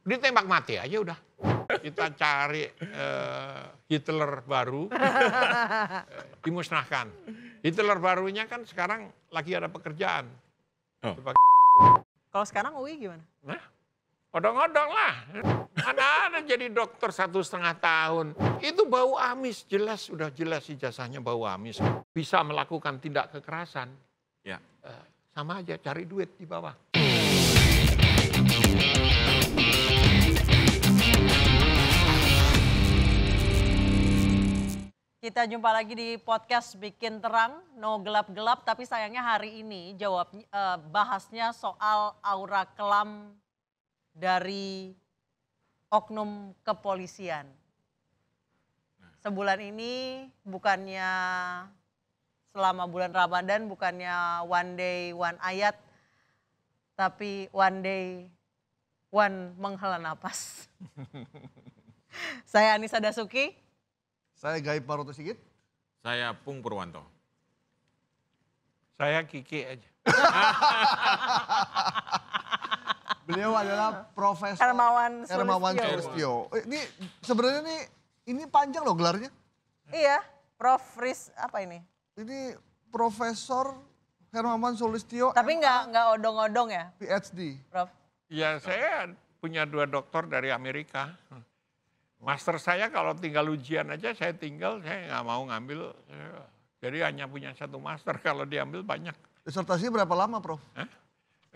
ditembak mati aja udah. Kita cari Hitler baru, dimusnahkan. Hitler barunya kan sekarang lagi ada pekerjaan. Oh. Kalau sekarang UI gimana? Nah, odong-odong lah. Mana ada jadi dokter 1,5 tahun. Itu bau amis, jelas, sudah jelas ijazahnya bau amis. Bisa melakukan tindak kekerasan. Ya. Sama aja cari duit di bawah. Kita jumpa lagi di podcast Bikin Terang, no gelap-gelap, tapi sayangnya hari ini bahasnya soal aura kelam dari oknum kepolisian. Sebulan ini bukannya selama bulan Ramadan, bukannya one day one ayat, tapi one day one menghela napas. Saya Anissa Dasuki. Saya Gaib Maroto Sigit. Saya Pung Purwanto. Saya Kiki aja. Beliau adalah Profesor Hermawan Sulistyo. Ini sebenarnya ini panjang loh gelarnya. Iya, Prof. Riz apa ini? Ini Profesor Hermawan Sulistyo. Tapi nggak odong-odong ya, PhD. Prof? Ya saya punya 2 doktor dari Amerika. Master saya kalau tinggal ujian aja saya nggak mau ngambil. Jadi hanya punya 1 master, kalau diambil banyak. Disertasi berapa lama, Prof? 3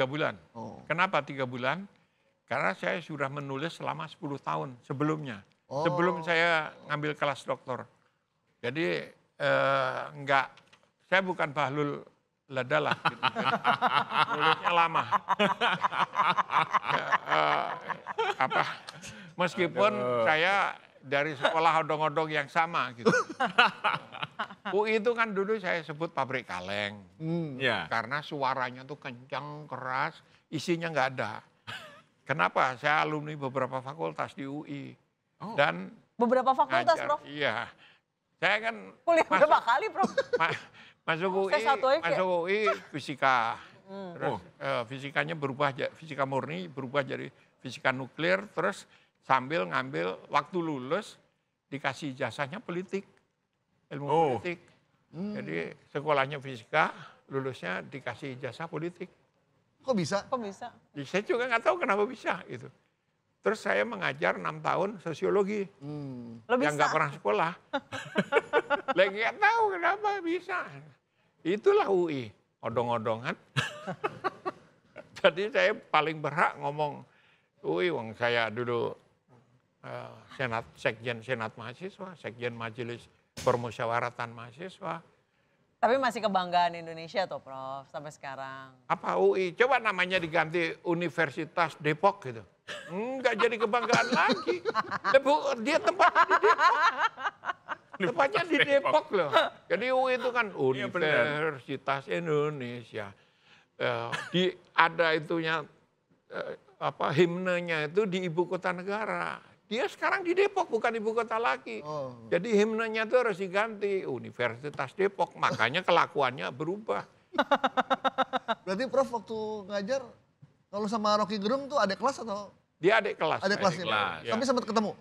bulan. Oh. Kenapa 3 bulan? Karena saya sudah menulis selama 10 tahun sebelumnya. Oh. Sebelum saya ngambil kelas doktor. Jadi saya bukan Bahlul Ladalah gitu. Nulisnya lama. Meskipun saya dari sekolah odong-odong yang sama gitu. UI itu kan dulu saya sebut pabrik kaleng. Ya. Karena suaranya tuh kencang, keras, isinya nggak ada. Kenapa? Saya alumni beberapa fakultas di UI. Oh. Dan Beberapa fakultas, ngajar. Prof? Iya. Saya kan Kuliah berapa kali, Prof? masuk UI fisika. Terus fisikanya berubah, fisika murni berubah jadi fisika nuklir, terus sambil ngambil waktu lulus dikasih ijazahnya politik, ilmu politik. Jadi sekolahnya fisika, lulusnya dikasih ijazah politik. Kok bisa? Kok bisa? Saya juga nggak tahu kenapa bisa gitu. Terus saya mengajar 6 tahun sosiologi, Lo yang bisa? nggak pernah sekolah. Lagi nggak tahu kenapa bisa. Itulah UI, odong-odongan. Jadi saya paling berhak ngomong UI, wong saya dulu sekjen senat mahasiswa, sekjen majelis permusyawaratan mahasiswa. Tapi masih kebanggaan Indonesia tuh, Prof, sampai sekarang. Apa UI? Coba namanya diganti Universitas Depok gitu. Enggak jadi kebanggaan lagi. Dia tempatnya di Depok. Tempatnya di Depok loh. Jadi UI itu kan Universitas Indonesia. Ada itunya himnenya itu di ibu kota negara. Dia sekarang di Depok, bukan ibu kota lagi. Oh. Jadi himnenya itu harus diganti Universitas Depok. Makanya kelakuannya berubah. Berarti Prof waktu ngajar, kalau sama Rocky Gerung tuh ada kelas atau? Dia adik kelas. Ada kelasnya. Ya. Tapi sempat ketemu?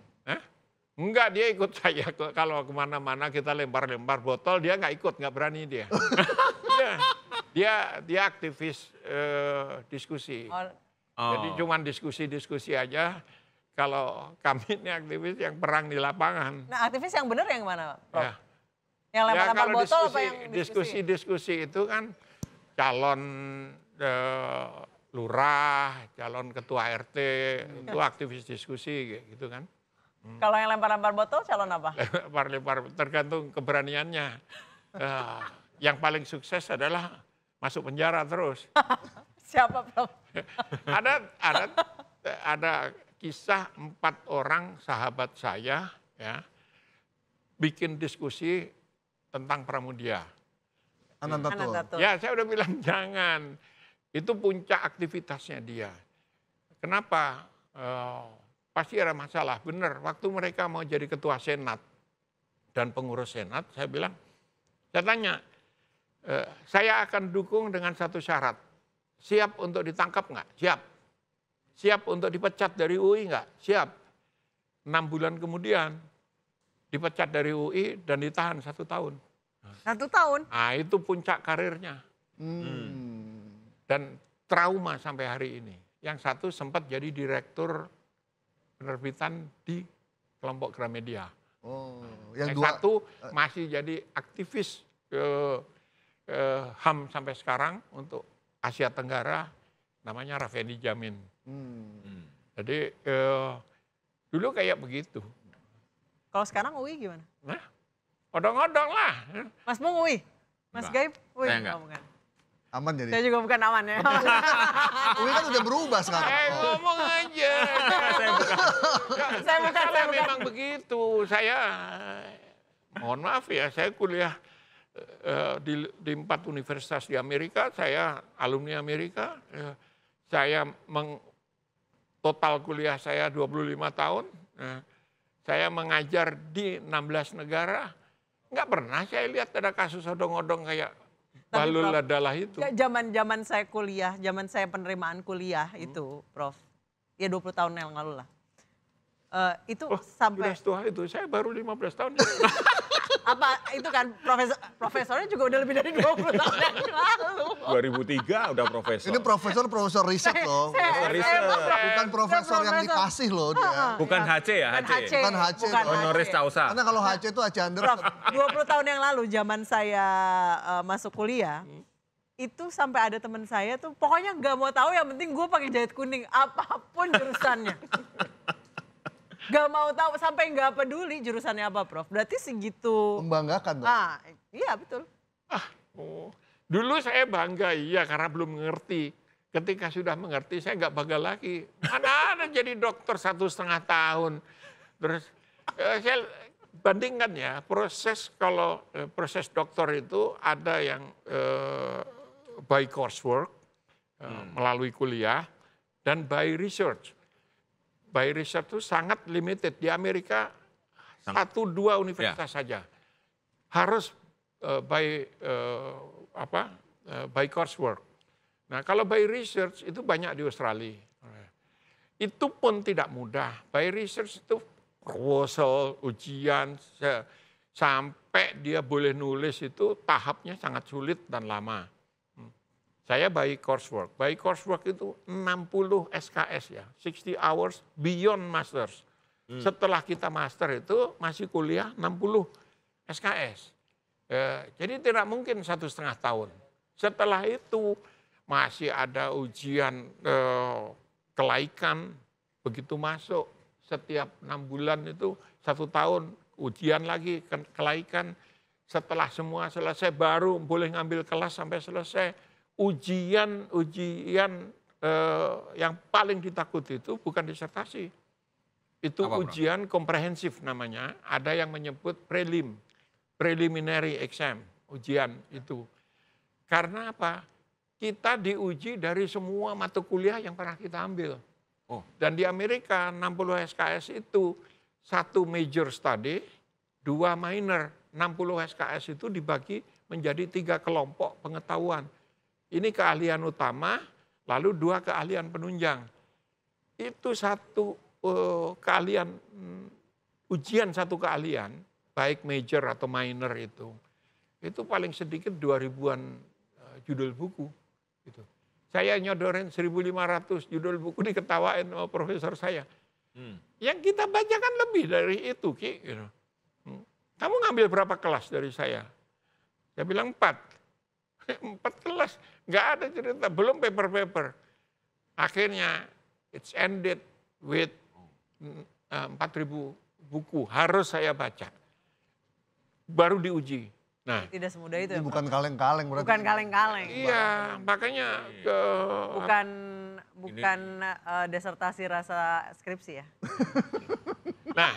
Enggak, dia ikut saya. Kalau kemana-mana kita lempar-lempar botol, dia nggak ikut, nggak berani dia. Dia aktivis diskusi. Jadi cuman diskusi-diskusi aja. Kalau kami ini aktivis yang perang di lapangan. Nah, aktivis yang benar yang mana, Prof? Ya. Yang lempar-lempar kalau botol apa yang diskusi? Diskusi itu kan calon lurah, calon ketua RT, itu aktivis diskusi gitu kan. Kalau yang lempar-lempar botol calon apa? Lempar-lempar tergantung keberaniannya. Yang paling sukses adalah masuk penjara terus. Siapa, Prof? Ada kisah 4 orang sahabat saya ya bikin diskusi tentang Pramudia. Anantatur. Ya saya udah bilang jangan. Itu puncak aktivitasnya dia. Kenapa? Pasti ada masalah. Benar, waktu mereka mau jadi ketua senat dan pengurus senat, saya bilang, saya tanya, saya akan dukung dengan 1 syarat. Siap untuk ditangkap nggak? Siap. siap untuk dipecat dari UI nggak? Siap. 6 bulan kemudian dipecat dari UI dan ditahan 1 tahun. 1 tahun? Nah itu puncak karirnya. Dan trauma sampai hari ini. Yang satu sempat jadi direktur penerbitan di kelompok Gramedia. Yang satu masih jadi aktivis HAM sampai sekarang untuk Asia Tenggara, namanya Rafeni Jamin. Jadi dulu kayak begitu. Kalau sekarang UI gimana? Nah, odong-odong lah. Mas Mung UI? Mas Gaib? UI? Saya enggak. Bukan. Aman jadi. Saya juga bukan aman ya. UI kan udah berubah sekarang. Ngomong aja. Saya bukan. Memang begitu. Saya, mohon maaf ya, saya kuliah di 4 universitas di Amerika, saya alumni Amerika. Saya total kuliah saya 25 tahun. Saya mengajar di 16 negara. Nggak pernah saya lihat ada kasus odong-odong kayak balul adalah itu. Zaman saya kuliah, zaman saya penerimaan kuliah itu, Prof. Ya 20 tahun yang lalu lah. Itu sampai... Sudah setua itu, saya baru 15 tahun. Apa itu kan profesornya juga udah lebih dari 20 tahun yang lalu. 2003 udah profesor. Ini profesor riset loh. Profesor riset. Bukan profesor yang dikasih loh dia. Bukan HC ya, HC. Bukan HC. Honoris causa. Karena kalau HC itu HC Prof, 20 tahun yang lalu zaman saya masuk kuliah, itu sampai ada teman saya tuh pokoknya nggak mau tahu, yang penting gue pakai jahit kuning apapun jurusannya. Gak mau tahu, sampai nggak peduli jurusannya apa, Prof. Berarti segitu. Membanggakan dong. Iya betul. Dulu saya bangga, iya, karena belum mengerti. Ketika sudah mengerti, saya nggak bangga lagi. Mana ada jadi dokter 1,5 tahun. Terus saya bandingkan ya, kalau proses dokter itu ada yang by coursework, melalui kuliah, dan by research. By research itu sangat limited. Di Amerika 1-2 universitas saja. Harus by coursework. Nah kalau by research itu banyak di Australia. Itu pun tidak mudah. By research itu proposal, ujian, sampai dia boleh nulis itu tahapnya sangat sulit dan lama. Saya by coursework. By coursework itu 60 SKS ya, 60 hours beyond masters. Setelah kita master itu masih kuliah 60 SKS. Jadi tidak mungkin 1,5 tahun. Setelah itu masih ada ujian kelaikan, begitu masuk setiap 6 bulan itu 1 tahun ujian lagi kelaikan. Setelah semua selesai baru boleh ngambil kelas sampai selesai. Ujian yang paling ditakuti itu bukan disertasi. Itu ujian komprehensif namanya. Ada yang menyebut preliminary exam, ujian itu. Karena apa? Kita diuji dari semua mata kuliah yang pernah kita ambil. Dan di Amerika 60 SKS itu 1 major study, 2 minor. 60 SKS itu dibagi menjadi 3 kelompok pengetahuan. Ini keahlian utama, lalu 2 keahlian penunjang. Itu 1 keahlian, ujian 1 keahlian, baik major atau minor itu paling sedikit 2.000-an judul buku. Gitu. Saya nyodorin 1.500 judul buku, diketawain sama profesor saya. Yang kita baca kan lebih dari itu, Ki. Gitu. Kamu ngambil berapa kelas dari saya? Saya bilang 4. 4 kelas, nggak ada cerita, belum paper-paper. Akhirnya it's ended with 4.000 buku harus saya baca. Baru diuji. Nah, tidak semudah itu ya, bukan kaleng-kaleng berarti. Bukan kaleng-kaleng. Iya, makanya bukan disertasi rasa skripsi ya. Nah,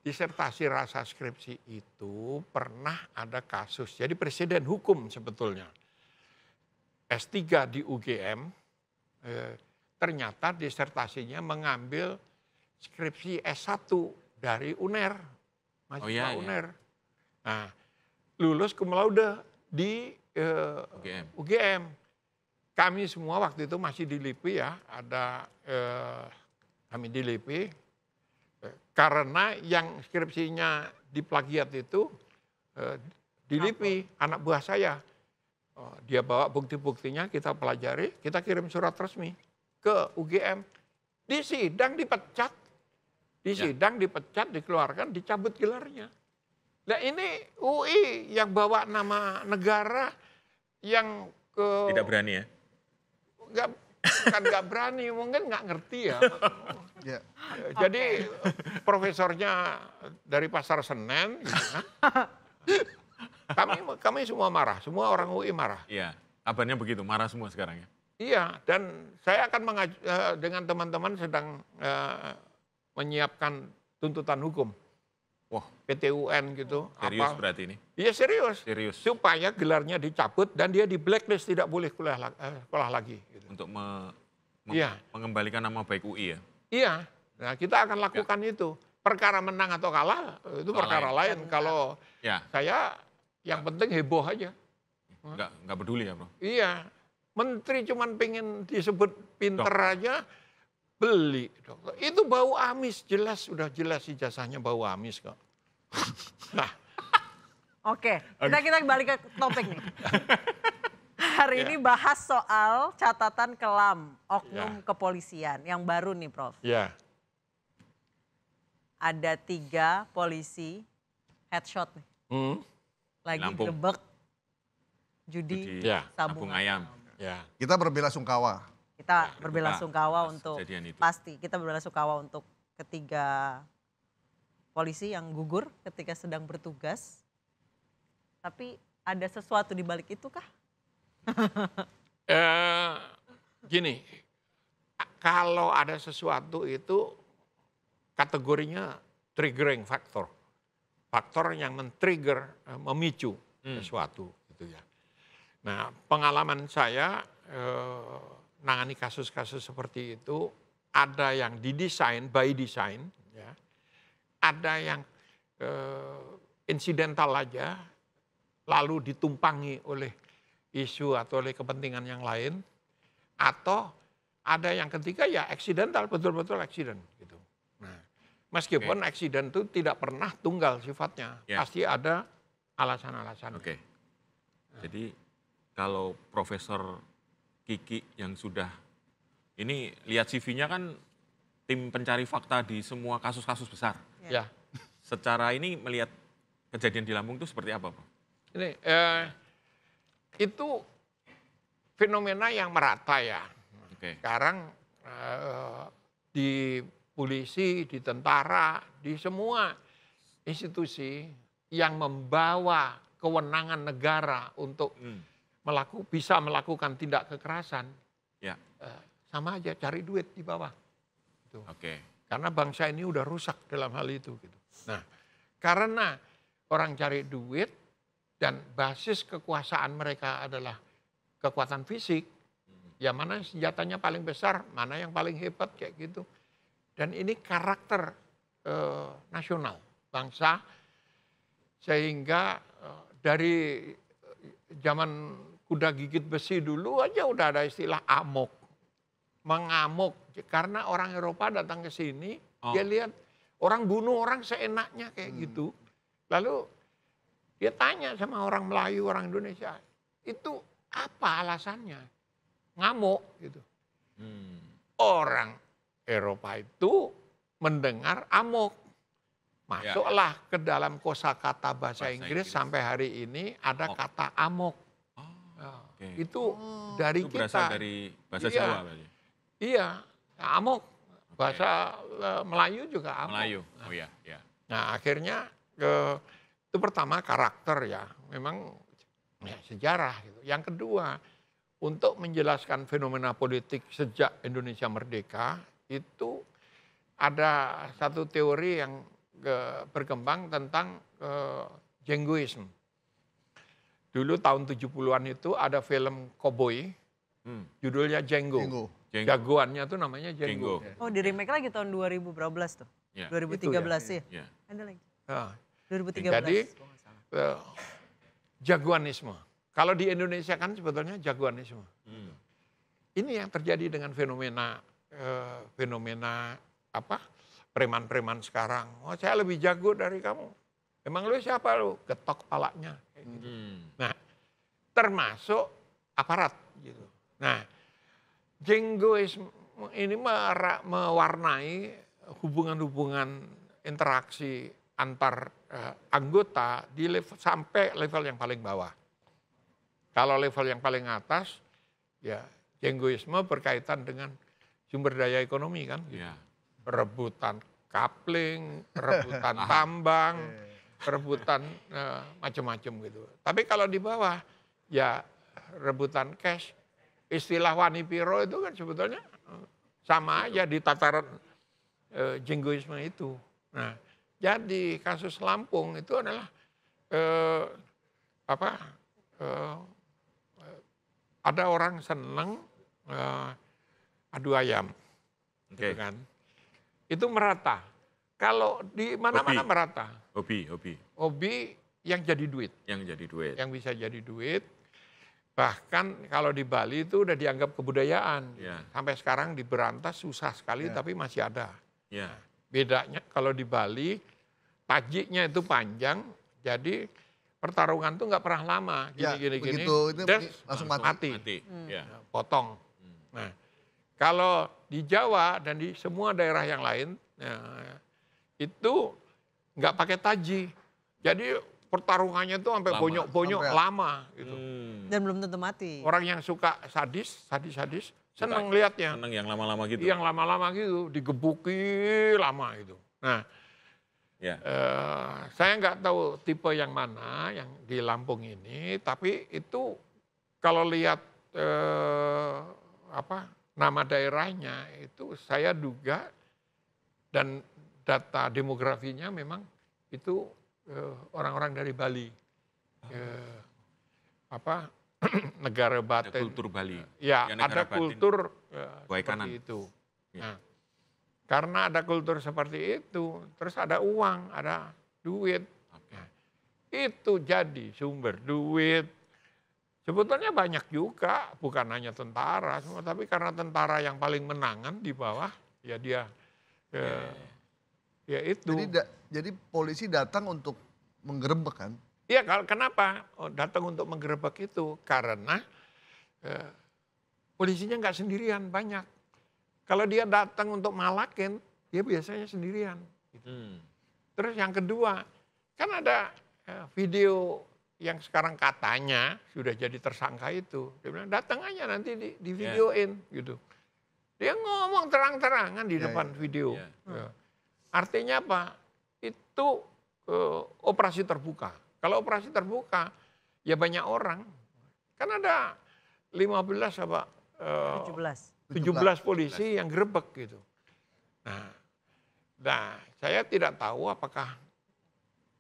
disertasi rasa skripsi itu pernah ada kasus. Jadi presiden hukum sebetulnya. S3 di UGM, ternyata disertasinya mengambil skripsi S1 dari UNER. Mahasiswa UNER. Nah, lulus cum laude di UGM. kami semua waktu itu masih di LIPI ya, ada kami di LIPI, karena yang skripsinya diplagiat itu di LIPI, anak buah saya. Dia bawa bukti-buktinya, kita pelajari, kita kirim surat resmi ke UGM. Di sidang dipecat, dikeluarkan, dicabut gelarnya. Nah ini UI yang bawa nama negara yang Tidak berani ya? Bukan nggak berani, mungkin nggak ngerti ya. Jadi profesornya dari Pasar Senen, gitu kan. Kami semua marah, semua orang UI marah. Iya, kabarnya begitu, marah semua sekarang ya. Iya, dan saya akan dengan teman-teman sedang menyiapkan tuntutan hukum. Wah, PT UN gitu. serius berarti ini? Iya serius. Serius. Supaya gelarnya dicabut dan dia di blacklist, tidak boleh sekolah lagi. Gitu. Untuk Iya. mengembalikan nama baik UI ya? Iya, nah kita akan lakukan itu. Perkara menang atau kalah itu perkara lain. Kalau saya yang penting heboh aja. Nggak peduli ya, Bro? Iya, menteri cuman pengen disebut pinter aja, beli. Itu bau amis, sudah jelas ijazahnya bau amis kok. Nah. Oke, kita balik ke topik nih. Hari ini bahas soal catatan kelam oknum kepolisian yang baru nih Prof. Iya. Ada 3 polisi headshot nih. Lagi grebek judi sabung ayam. Ya. Kita berbelasungkawa. Kita berbelasungkawa untuk pasti kita berbelasungkawa untuk ketiga polisi yang gugur ketika sedang bertugas. Tapi ada sesuatu di balik itu kah? Gini, kalau ada sesuatu itu kategorinya triggering factor. Faktor yang men-trigger, memicu sesuatu gitu ya. Nah, pengalaman saya nangani kasus-kasus seperti itu, ada yang didesain, by design, ya. Ada yang insidental aja, lalu ditumpangi oleh isu atau oleh kepentingan yang lain, atau ada yang ketiga ya accidental, betul-betul accident gitu. Nah, meskipun accident itu tidak pernah tunggal sifatnya, pasti ada alasan-alasan. Jadi kalau Profesor Kiki yang sudah ini lihat CV-nya kan tim pencari fakta di semua kasus-kasus besar. Ya. Secara ini melihat kejadian di Lampung itu seperti apa, Pak? Ini itu fenomena yang merata ya. Sekarang di polisi, di tentara, di semua institusi yang membawa kewenangan negara untuk bisa melakukan tindak kekerasan, sama aja cari duit di bawah. Gitu. Karena bangsa ini udah rusak dalam hal itu. Gitu. Nah, karena orang cari duit dan basis kekuasaan mereka adalah kekuatan fisik, ya mana senjatanya paling besar, mana yang paling hebat kayak gitu. Dan ini karakter nasional bangsa, sehingga dari zaman kuda gigit besi dulu aja udah ada istilah amok, mengamuk, karena orang Eropa datang ke sini, dia lihat orang bunuh orang seenaknya kayak gitu, lalu dia tanya sama orang Melayu, orang Indonesia, itu apa alasannya? Ngamuk gitu. Orang Eropa itu mendengar amok. Masuklah ke dalam kosakata bahasa Inggris sampai hari ini ada kata amok. Itu dari itu kita. Berasal dari bahasa Jawa berarti? Iya, amok. Bahasa Melayu juga amok. Melayu, Nah akhirnya itu pertama karakter ya, memang ya, sejarah gitu. Yang kedua, untuk menjelaskan fenomena politik sejak Indonesia merdeka, itu ada satu teori yang berkembang tentang Jenggoisme. Dulu tahun 70-an itu ada film Cowboy, judulnya Django. Jagoannya tuh namanya Django. Oh, di remake lagi tahun 2000 berapa belas tuh? 2013 ya? Ada lagi. 2013. Jadi jagoanisme. Kalau di Indonesia kan sebetulnya jagoanisme. ini yang terjadi dengan fenomena preman-preman sekarang. Oh, saya lebih jago dari kamu. Emang lu siapa lu? Getok kepalanya. Kayak gitu. Nah, termasuk aparat gitu. Nah, jenggoisme ini mewarnai hubungan-hubungan interaksi antar anggota di sampai level yang paling bawah. Kalau level yang paling atas, ya jenggoisme berkaitan dengan sumber daya ekonomi kan. Gitu. Ya. Rebutan kapling, rebutan tambang, rebutan macam-macam gitu. Tapi kalau di bawah, ya rebutan cash. Istilah wani piro itu kan sebetulnya sama aja di tataran jenggoisme itu. Nah, jadi kasus Lampung itu adalah ada orang seneng adu ayam, gitu kan? Itu merata. Kalau di mana-mana merata. Hobi yang jadi duit. Yang bisa jadi duit. Bahkan kalau di Bali itu udah dianggap kebudayaan. Ya. Sampai sekarang diberantas susah sekali tapi masih ada. Ya. Bedanya kalau di Bali tajiknya itu panjang, jadi pertarungan tuh nggak pernah lama. Gini. Langsung mati. Ya. Potong. Nah, kalau di Jawa dan di semua daerah yang lain, itu nggak pakai taji. Jadi pertarungannya tuh sampai bonyok-bonyok lama gitu. Dan belum tentu mati. Orang yang suka sadis seneng lihatnya. Seneng yang lama-lama gitu. Yang lama-lama gitu, digebuki lama gitu. Nah, saya nggak tahu tipe yang mana yang di Lampung ini, tapi itu kalau lihat nama daerahnya itu saya duga dan data demografinya memang itu orang-orang dari Bali, negara batin. Ada kultur Bali. Ya, ada kultur seperti itu. Ya. Nah, karena ada kultur seperti itu, terus ada uang, ada duit. Nah, itu jadi sumber duit. Sebetulnya banyak juga, bukan hanya tentara, tapi karena tentara yang paling menangan di bawah, ya dia. Ya itu. Jadi polisi datang untuk menggerebek kan? Iya, kenapa datang untuk menggerebek itu? Karena polisinya nggak sendirian, banyak. Kalau dia datang untuk malakin, dia biasanya sendirian. Gitu. Terus yang kedua, kan ada video yang sekarang katanya sudah jadi tersangka itu. Dia bilang datang aja nanti di videoin gitu. Dia ngomong terang-terangan di depan video. Artinya apa? Itu operasi terbuka. Kalau operasi terbuka, ya banyak orang. Kan ada 17 polisi yang gerebek gitu. Nah, saya tidak tahu apakah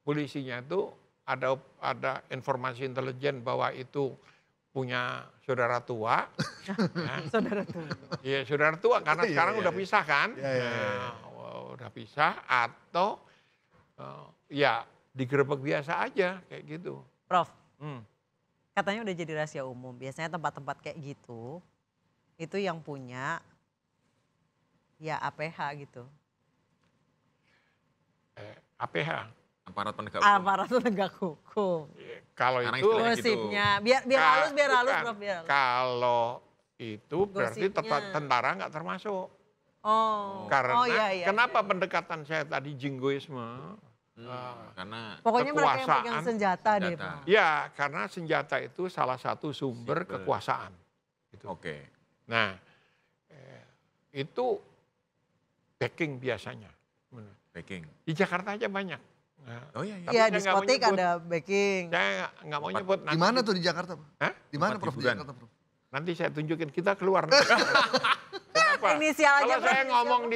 polisinya itu ada informasi intelijen bahwa itu punya saudara tua. Saudara tua. Iya, saudara tua karena sekarang udah pisah kan. Udah pisah atau ya digerebek biasa aja kayak gitu. Prof, katanya udah jadi rahasia umum. Biasanya tempat-tempat kayak gitu, itu yang punya ya APH gitu. APH? Aparat penegak hukum. Aparat penegak hukum. Kalau itu gosipnya, biar halus Prof. Kalau itu berarti tentara nggak termasuk. Karena kenapa pendekatan saya tadi jenggoisme? Karena pokoknya mereka yang pegang senjata deh Pak. Ya, karena senjata itu salah satu sumber kekuasaan. Gitu. Oke. Nah, itu backing biasanya. Backing. Di Jakarta aja banyak. Oh iya. Iya, di diskotik ada backing. Saya nggak mau nyebut. Di mana tuh di Jakarta? Di mana Prof? Di Jakarta, Prof? Nanti saya tunjukin, kita keluar. Kenapa? Inisial aja. Kalau saya ngomong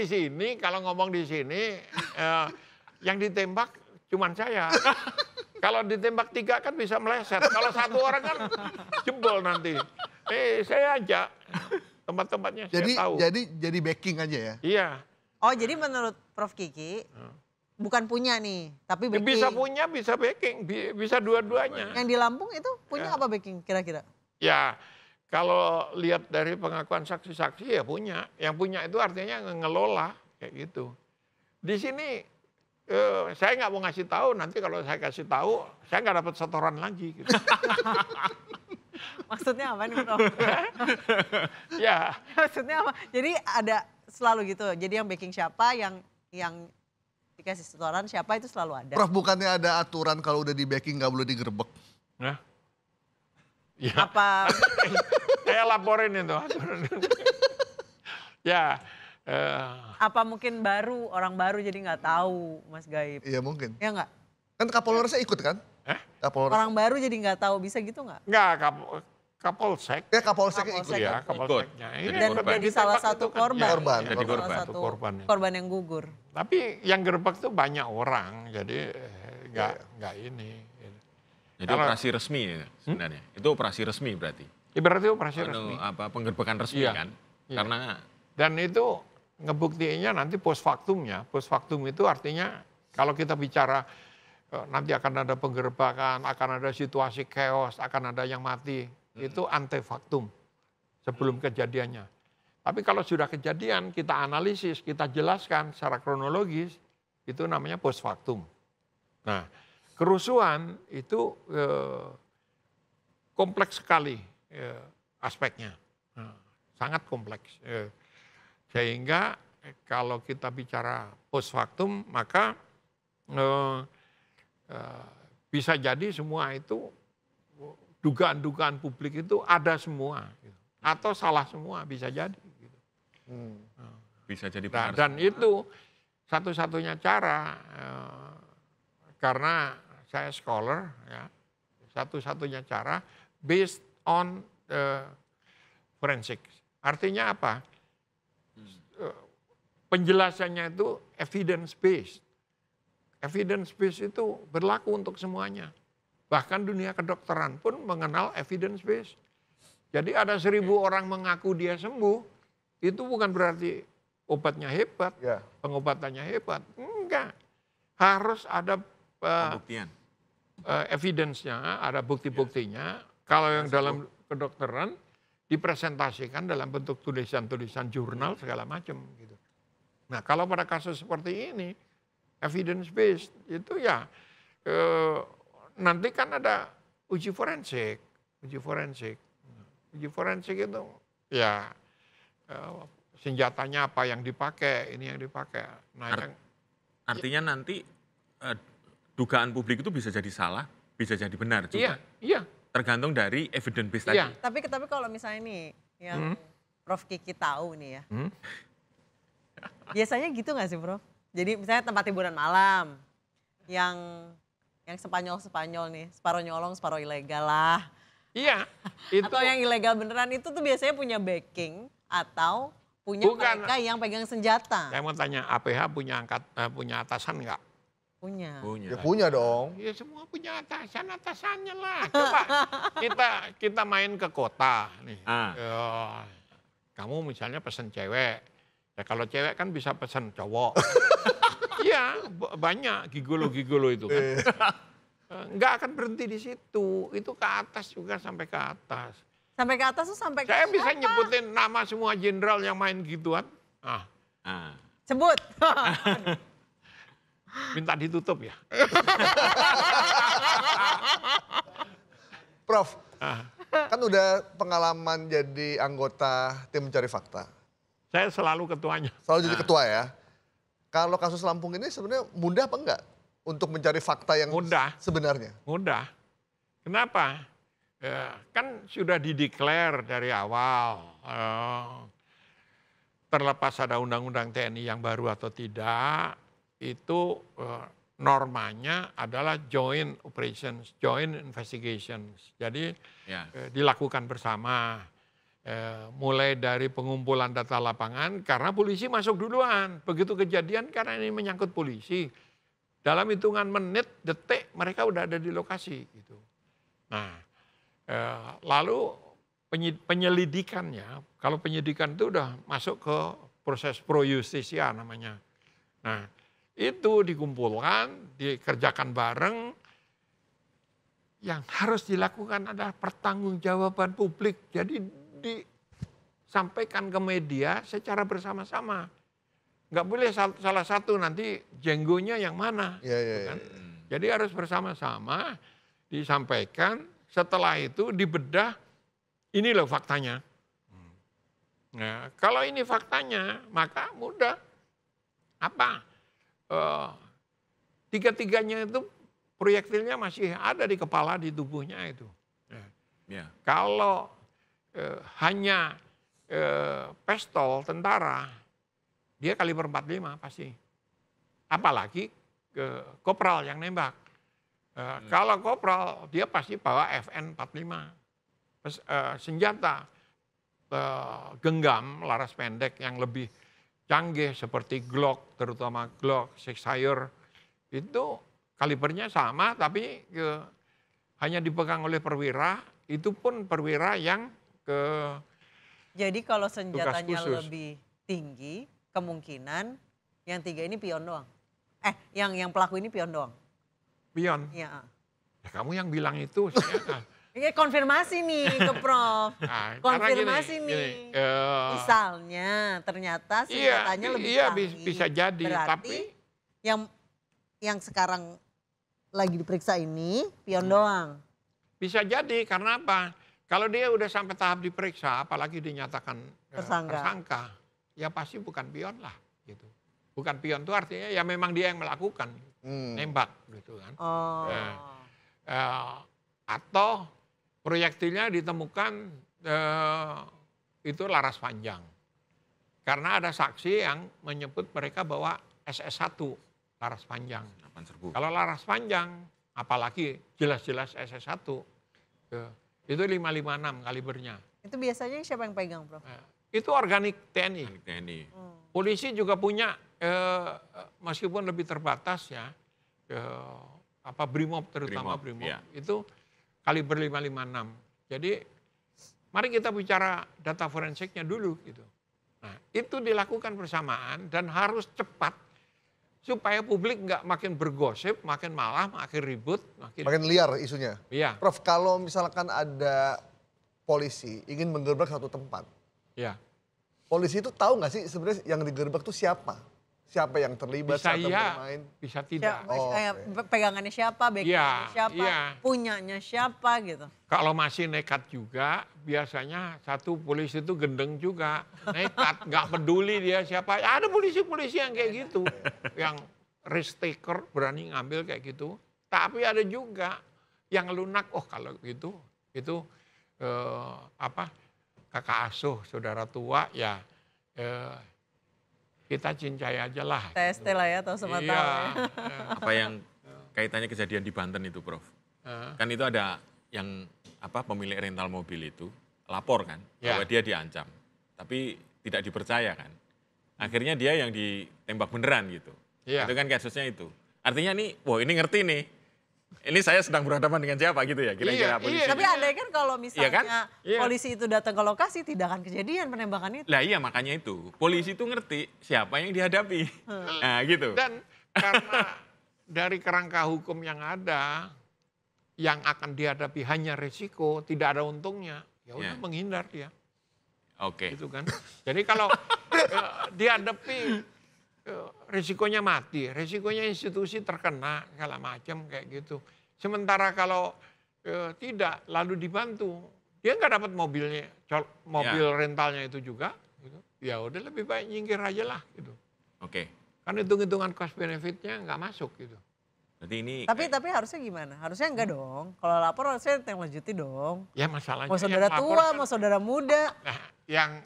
di sini, yang ditembak cuman saya. Kalau ditembak 3 kan bisa meleset. Kalau 1 orang kan jebol nanti. Saya ajak tempat-tempatnya saya tahu. Jadi backing aja ya? Iya. Oh, jadi menurut Prof Kiki bukan punya nih, tapi backing. Bisa punya, bisa backing, bisa dua-duanya. Yang di Lampung itu punya apa backing kira-kira? Ya, kalau lihat dari pengakuan saksi-saksi ya punya. Yang punya itu artinya ngelola kayak gitu. Di sini saya nggak mau ngasih tahu, nanti kalau saya kasih tahu saya nggak dapat setoran lagi. Gitu. Maksudnya apa nih Prof? Ya. Maksudnya apa? Jadi ada selalu gitu. Jadi yang backing siapa, yang dikasih setoran siapa itu selalu ada. Prof, bukannya ada aturan kalau udah di backing nggak boleh digerebek? Nah. Ya. Apa? Saya laporin itu. Ya. Apa mungkin orang baru jadi nggak tahu Mas Gaib? Iya mungkin. Ya nggak? Kan Kapolresnya ikut kan? Kapolres. Orang baru jadi nggak tahu, bisa gitu nggak? Enggak, Kapolsek. Ya Kapolseknya ikut. Kapolsek. Ya, Kapolseknya. Dan menjadi salah satu korban. Jadi Salah satu korban yang gugur. Tapi yang gerbek tuh banyak orang, jadi nggak ini. Jadi operasi resmi ya sebenarnya. Itu operasi resmi berarti. Berarti operasi resmi. Penggerbekan resmi kan? Iya. Karena dan itu ngebuktiinnya nanti post factumnya. Post factum itu artinya kalau kita bicara nanti akan ada penggerbekan, akan ada situasi chaos, akan ada yang mati. Itu ante factum sebelum kejadiannya. Tapi kalau sudah kejadian, kita analisis, kita jelaskan secara kronologis, itu namanya post factum. Nah, kerusuhan itu kompleks sekali aspeknya. Nah, sangat kompleks. Sehingga kalau kita bicara post factum, maka bisa jadi semua itu dugaan-dugaan publik itu ada semua atau salah semua, bisa jadi. bisa jadi Nah, benar. dan itu satu-satunya cara karena saya scholar, ya, satu-satunya cara based on forensic. Artinya apa? Penjelasannya itu evidence based. Evidence based itu berlaku untuk semuanya. Bahkan dunia kedokteran pun mengenal evidence based. Jadi ada 1.000 orang mengaku dia sembuh, itu bukan berarti obatnya hebat, pengobatannya hebat. Enggak. Harus ada Pembuktian. evidence-nya, ada bukti-buktinya. Kalau yang dalam kedokteran dipresentasikan dalam bentuk tulisan-tulisan jurnal segala macam gitu. Nah, kalau pada kasus seperti ini evidence based itu ya nanti kan ada uji forensik. Uji forensik itu ya senjatanya apa yang dipakai, ini yang dipakai. Nah, Artinya nanti dugaan publik itu bisa jadi salah, bisa jadi benar juga. Iya. Tergantung dari evidence base tadi. Iya. Tapi kalau misalnya nih yang Prof Kiki tahu nih ya. Biasanya gitu nggak sih Prof? Jadi misalnya tempat hiburan malam yang Spanyol nih, separuh nyolong, separuh ilegal lah. Iya. Itu Atau yang ilegal beneran itu tuh biasanya punya backing atau punya mereka yang pegang senjata. Saya mau tanya, APH punya atasan nggak? Punya. Ya punya dong. Ya semua punya atasannya lah. Coba kita main ke kota nih. Kamu misalnya pesen cewek. Ya kalau cewek kan bisa pesen cowok. Iya, banyak gigolo-gigolo itu kan. Nggak akan berhenti di situ. Itu ke atas juga sampai ke atas. Sampai ke atas tuh sampai ke Saya bisa nyebutin nama semua jenderal yang main gituan. Sebut. Minta ditutup ya. Prof, kan udah pengalaman jadi anggota tim mencari fakta. Saya selalu ketuanya. Selalu jadi ketua ya. Kalau kasus Lampung ini sebenarnya mudah apa enggak untuk mencari fakta yang sebenarnya? Mudah. Kenapa? Kan sudah dideklar dari awal. Terlepas ada undang-undang TNI yang baru atau tidak, itu normanya adalah joint operations, joint investigations. Jadi dilakukan bersama. Mulai dari pengumpulan data lapangan, karena polisi masuk duluan. Begitu kejadian karena ini menyangkut polisi. Dalam hitungan menit, detik mereka udah ada di lokasi. Gitu. Nah, lalu penyelidikannya, kalau penyidikan itu udah masuk ke proses pro justisia namanya. Nah, itu dikumpulkan, dikerjakan bareng. yang harus dilakukan adalah pertanggungjawaban publik. Jadi disampaikan ke media secara bersama-sama. Nggak boleh salah satu nanti jenggonya yang mana. Kan? Jadi harus bersama-sama disampaikan, setelah itu dibedah, ini loh faktanya. Nah, kalau ini faktanya, maka mudah. Apa? Tiga-tiganya itu proyektilnya masih ada di kepala, di tubuhnya itu. Ya. Kalau hanya pistol tentara, dia kaliber 45 pasti. Apalagi kopral yang nembak. Kalau kopral, dia pasti bawa FN 45. Senjata genggam laras pendek yang lebih canggih seperti Glock, terutama Glock, Sixfire, itu kalibernya sama tapi hanya dipegang oleh perwira, itu pun perwira yang Jadi kalau senjatanya lebih tinggi, kemungkinan yang 3 ini pion doang. Yang pelaku ini pion doang. Pion? Iya. Ya, kamu yang bilang itu, saya ini konfirmasi nih ke Prof. Nah, konfirmasi nih. Misalnya ternyata senjatanya lebih canggih. Iya bisa jadi. Berarti tapi yang sekarang lagi diperiksa ini pion doang. Bisa jadi karena apa? Kalau dia udah sampai tahap diperiksa, apalagi dinyatakan tersangka, ya pasti bukan pion lah. Gitu. Bukan pion itu artinya ya memang dia yang melakukan nembak gitu kan. Atau proyektilnya ditemukan itu laras panjang. Karena ada saksi yang menyebut mereka bawa SS1 laras panjang. Kalau laras panjang, apalagi jelas-jelas SS1, itu 556 kalibernya. Itu biasanya siapa yang pegang, Prof? Itu organik TNI. Polisi juga punya, meskipun lebih terbatas ya, Brimob terutama Brimob ya. Itu kaliber 556. Jadi mari kita bicara data forensiknya dulu gitu. Nah, itu dilakukan bersamaan dan harus cepat supaya publik nggak makin bergosip, makin malah, makin ribut, makin liar isunya. Iya. Prof, kalau misalkan ada polisi ingin menggerbek satu tempat, ya. Polisi itu tahu nggak sih sebenarnya yang digerbek itu siapa? Siapa yang terlibat bisa saat bermain? Bisa tidak. Pegangannya siapa, backgroundnya siapa, punyanya siapa gitu. Kalau masih nekat juga, biasanya satu polisi itu gendeng juga. Nekat, nggak peduli dia siapa. Ada polisi-polisi yang kayak gitu. Yang risk taker, berani ngambil kayak gitu. Tapi ada juga yang lunak, kalau gitu, itu kakak asuh, saudara tua, ya kita cincai aja lah. TST lah ya, atau semata ya. Apa yang kaitannya kejadian di Banten itu, Prof? Kan itu ada yang pemilik rental mobil itu lapor kan, bahwa dia diancam. Tapi tidak dipercaya kan. Akhirnya dia yang ditembak beneran gitu. Itu kan kasusnya itu. Artinya nih, ini ngerti nih. Ini saya sedang berhadapan dengan siapa gitu ya, kira-kira polisi. Tapi ada kan kalau misalnya polisi itu datang ke lokasi tidak akan kejadian penembakan itu. Lah iya, makanya itu. Polisi itu ngerti siapa yang dihadapi. Nah gitu. Dan karena dari kerangka hukum yang ada, yang akan dihadapi hanya risiko, tidak ada untungnya, ya udah menghindar dia. Oke. Gitu kan. Jadi kalau dihadapi risikonya mati, risikonya institusi terkena segala macam kayak gitu. Sementara kalau tidak lalu dibantu, dia nggak dapat mobil rentalnya itu juga. Gitu. Ya udah lebih baik nyingkir aja lah gitu. Oke. Kan hitung-hitungan cost benefitnya nggak masuk gitu. Berarti ini. Tapi harusnya gimana? Harusnya enggak dong. Kalau lapor harusnya yang lanjuti dong. Ya masalahnya. Mau saudara tua, mau saudara muda. Nah, yang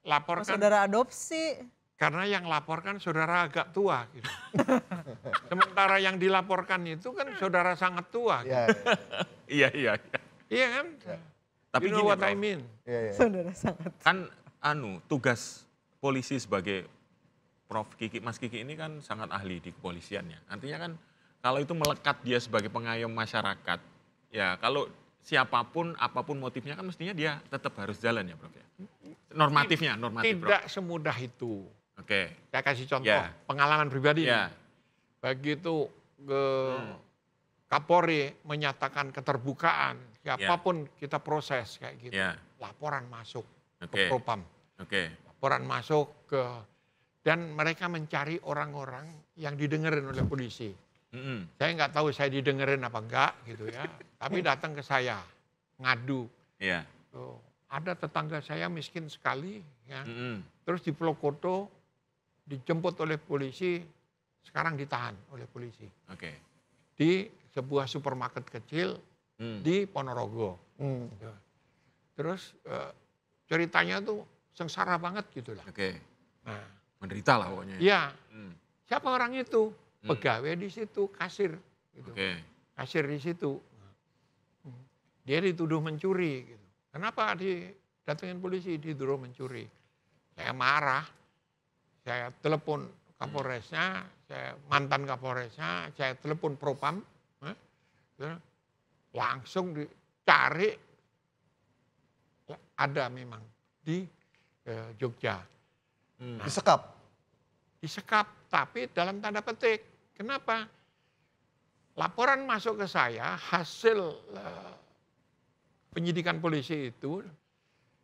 laporkan. Mau saudara adopsi. Karena yang laporkan saudara agak tua gitu. Sementara yang dilaporkan itu kan saudara sangat tua. Gitu. Iya. Iya kan? Tapi you know what I mean? Saudara sangat. Kan tugas polisi sebagai Prof Kiki, Mas Kiki ini kan sangat ahli di kepolisiannya. Artinya kan kalau itu melekat dia sebagai pengayom masyarakat, ya kalau siapapun, apapun motifnya kan mestinya dia tetap harus jalan ya Prof ya. Normatif tidak Prof. Semudah itu. Oke. Saya kasih contoh pengalaman pribadi. Ya. Begitu Kapolri menyatakan keterbukaan, siapapun kita proses kayak gitu. Laporan masuk ke Propam. Laporan masuk ke, dan mereka mencari orang-orang yang didengerin oleh polisi. Saya nggak tahu saya didengerin apa enggak gitu ya. Tapi datang ke saya, ngadu. Ada tetangga saya miskin sekali, ya. Terus di Plokoto dijemput oleh polisi, sekarang ditahan oleh polisi. Di sebuah supermarket kecil di Ponorogo. Terus ceritanya tuh sengsara banget gitu lah. Nah, menderita lah pokoknya. Iya. Siapa orang itu? Pegawai di situ, kasir. Gitu. Kasir di situ. Dia dituduh mencuri. Gitu. Kenapa didatengin polisi? Dituduh mencuri. Saya marah. Saya telepon Kapolresnya, mantan Kapolresnya, saya telepon Propam. Langsung dicari, ada memang di Jogja. Nah, disekap, tapi dalam tanda petik. Kenapa? Laporan masuk ke saya, hasil penyidikan polisi itu,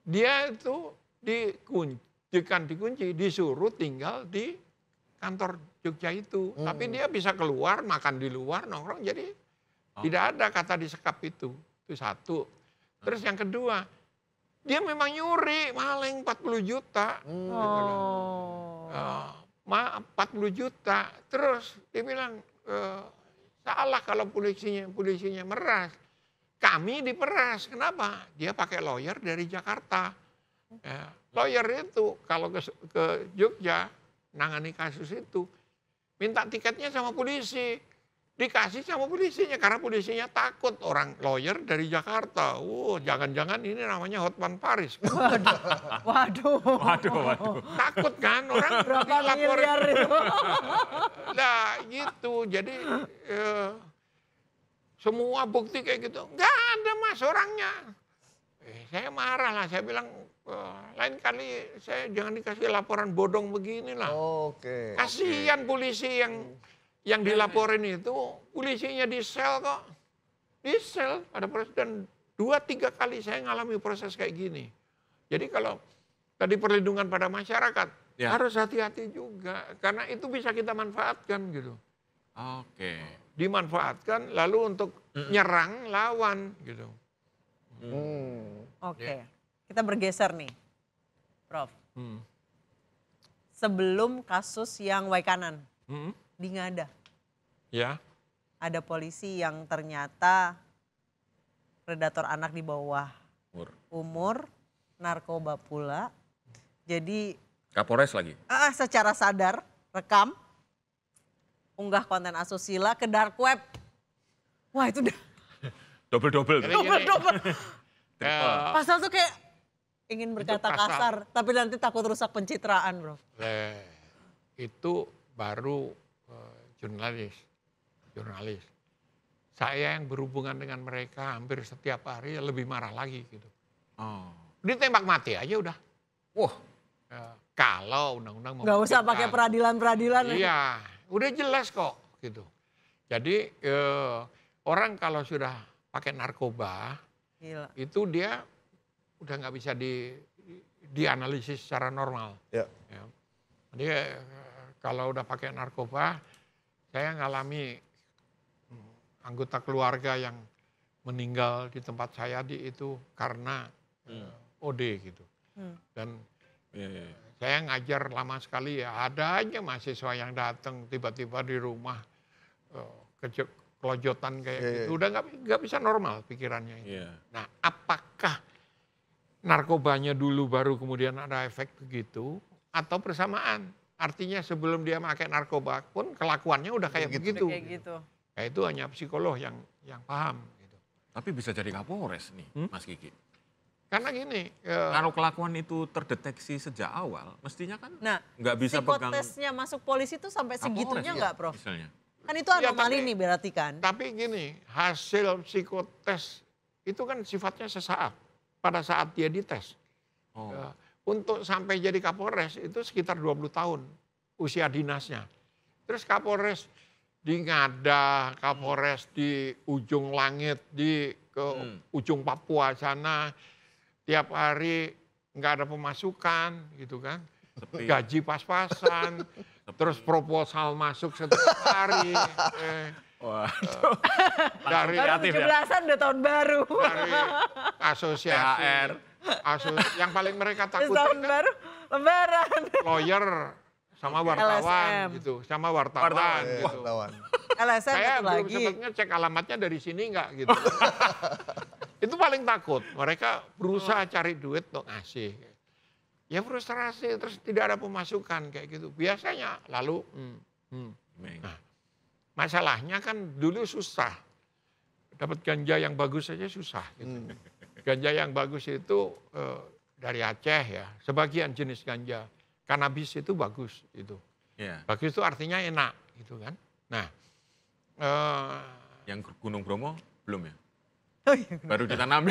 dia itu dikunci, disuruh tinggal di kantor Jogja itu. Tapi dia bisa keluar, makan di luar, nongkrong, jadi tidak ada kata disekap itu. Itu satu. Terus yang kedua, dia memang nyuri, maling 40 juta. 40 juta. Terus dia bilang, salah kalau polisinya meras. Kami diperas. Kenapa? Dia pakai lawyer dari Jakarta. Lawyer itu kalau ke Jogja, nangani kasus itu, minta tiketnya sama polisi. Dikasih sama polisinya karena polisinya takut, orang lawyer dari Jakarta. Jangan-jangan ini namanya Hotman Paris. Waduh. Takut kan orang berapa miliar itu. Nah gitu, jadi semua bukti kayak gitu. Nggak ada mas orangnya. Saya marah lah, saya bilang lain kali saya jangan dikasih laporan bodong beginilah. Kasihan polisi yang dilaporin itu, polisinya di sel kok. Di sel, ada proses, dan 2-3 kali saya ngalami proses kayak gini. Jadi kalau tadi perlindungan pada masyarakat, harus hati-hati juga. Karena itu bisa kita manfaatkan gitu. Dimanfaatkan lalu untuk nyerang lawan gitu. Kita bergeser nih, Prof. Sebelum kasus yang Waikanan. Di Ngada. Ada polisi yang ternyata predator anak di bawah umur, narkoba pula. Jadi Kapolres lagi? Secara sadar rekam, unggah konten asusila ke dark web. Wah itu udah double. Pasal tuh kayak ingin berkata kasar, tapi nanti takut rusak pencitraan, bro. Itu baru jurnalis. Saya yang berhubungan dengan mereka hampir setiap hari lebih marah lagi gitu. Ditembak mati aja udah. Kalau undang-undang nggak usah pakai peradilan. Iya, udah jelas kok gitu. Jadi orang kalau sudah pakai narkoba, itu dia udah nggak bisa dianalisis secara normal. Jadi kalau udah pakai narkoba, saya ngalami anggota keluarga yang meninggal di tempat saya itu karena OD gitu. Dan saya ngajar lama sekali ya, ada aja mahasiswa yang datang tiba-tiba di rumah kelojotan kayak gitu. Udah nggak bisa normal pikirannya itu. Nah, apakah narkobanya dulu baru kemudian ada efek begitu atau bersamaan? Artinya sebelum dia pakai narkoba pun kelakuannya udah kayak begitu. Ya itu hanya psikolog yang paham. Gitu. Tapi bisa jadi Kapolres nih, Mas Kiki. Karena gini. Kalau kelakuan itu terdeteksi sejak awal, mestinya kan nggak bisa pegang. Psikotesnya masuk polisi itu sampai segitunya nggak, Prof? Misalnya. Kan itu anomali nih berarti kan. Tapi gini, hasil psikotes itu kan sifatnya sesaat. Pada saat dia dites. Untuk sampai jadi Kapolres itu sekitar 20 tahun usia dinasnya. Terus Kapolres di Ngada, Kapolres di ujung langit, ke ujung Papua sana, tiap hari nggak ada pemasukan gitu kan. Gaji pas-pasan, terus proposal masuk setiap hari. Wah, dari baru 17-an udah tahun baru. Dari asosiasi. Yang paling mereka takutin tahun baru, lebaran. Lawyer sama wartawan LSM. gitu, sama wartawan gitu. LSM Saya belum lagi. sempat ngecek alamatnya dari sini enggak gitu. Itu paling takut. Mereka berusaha cari duit untuk ngasih. Ya frustrasi, terus tidak ada pemasukan kayak gitu. Biasanya lalu, Nah, masalahnya kan dulu susah. Dapat ganja yang bagus saja susah. Gitu. Ganja yang bagus itu dari Aceh ya, sebagian jenis ganja. Kanabis itu bagus itu. Yeah. Bagus itu artinya enak gitu kan. Nah, yang Gunung Bromo belum ya? Oh, iya. Baru ditanam.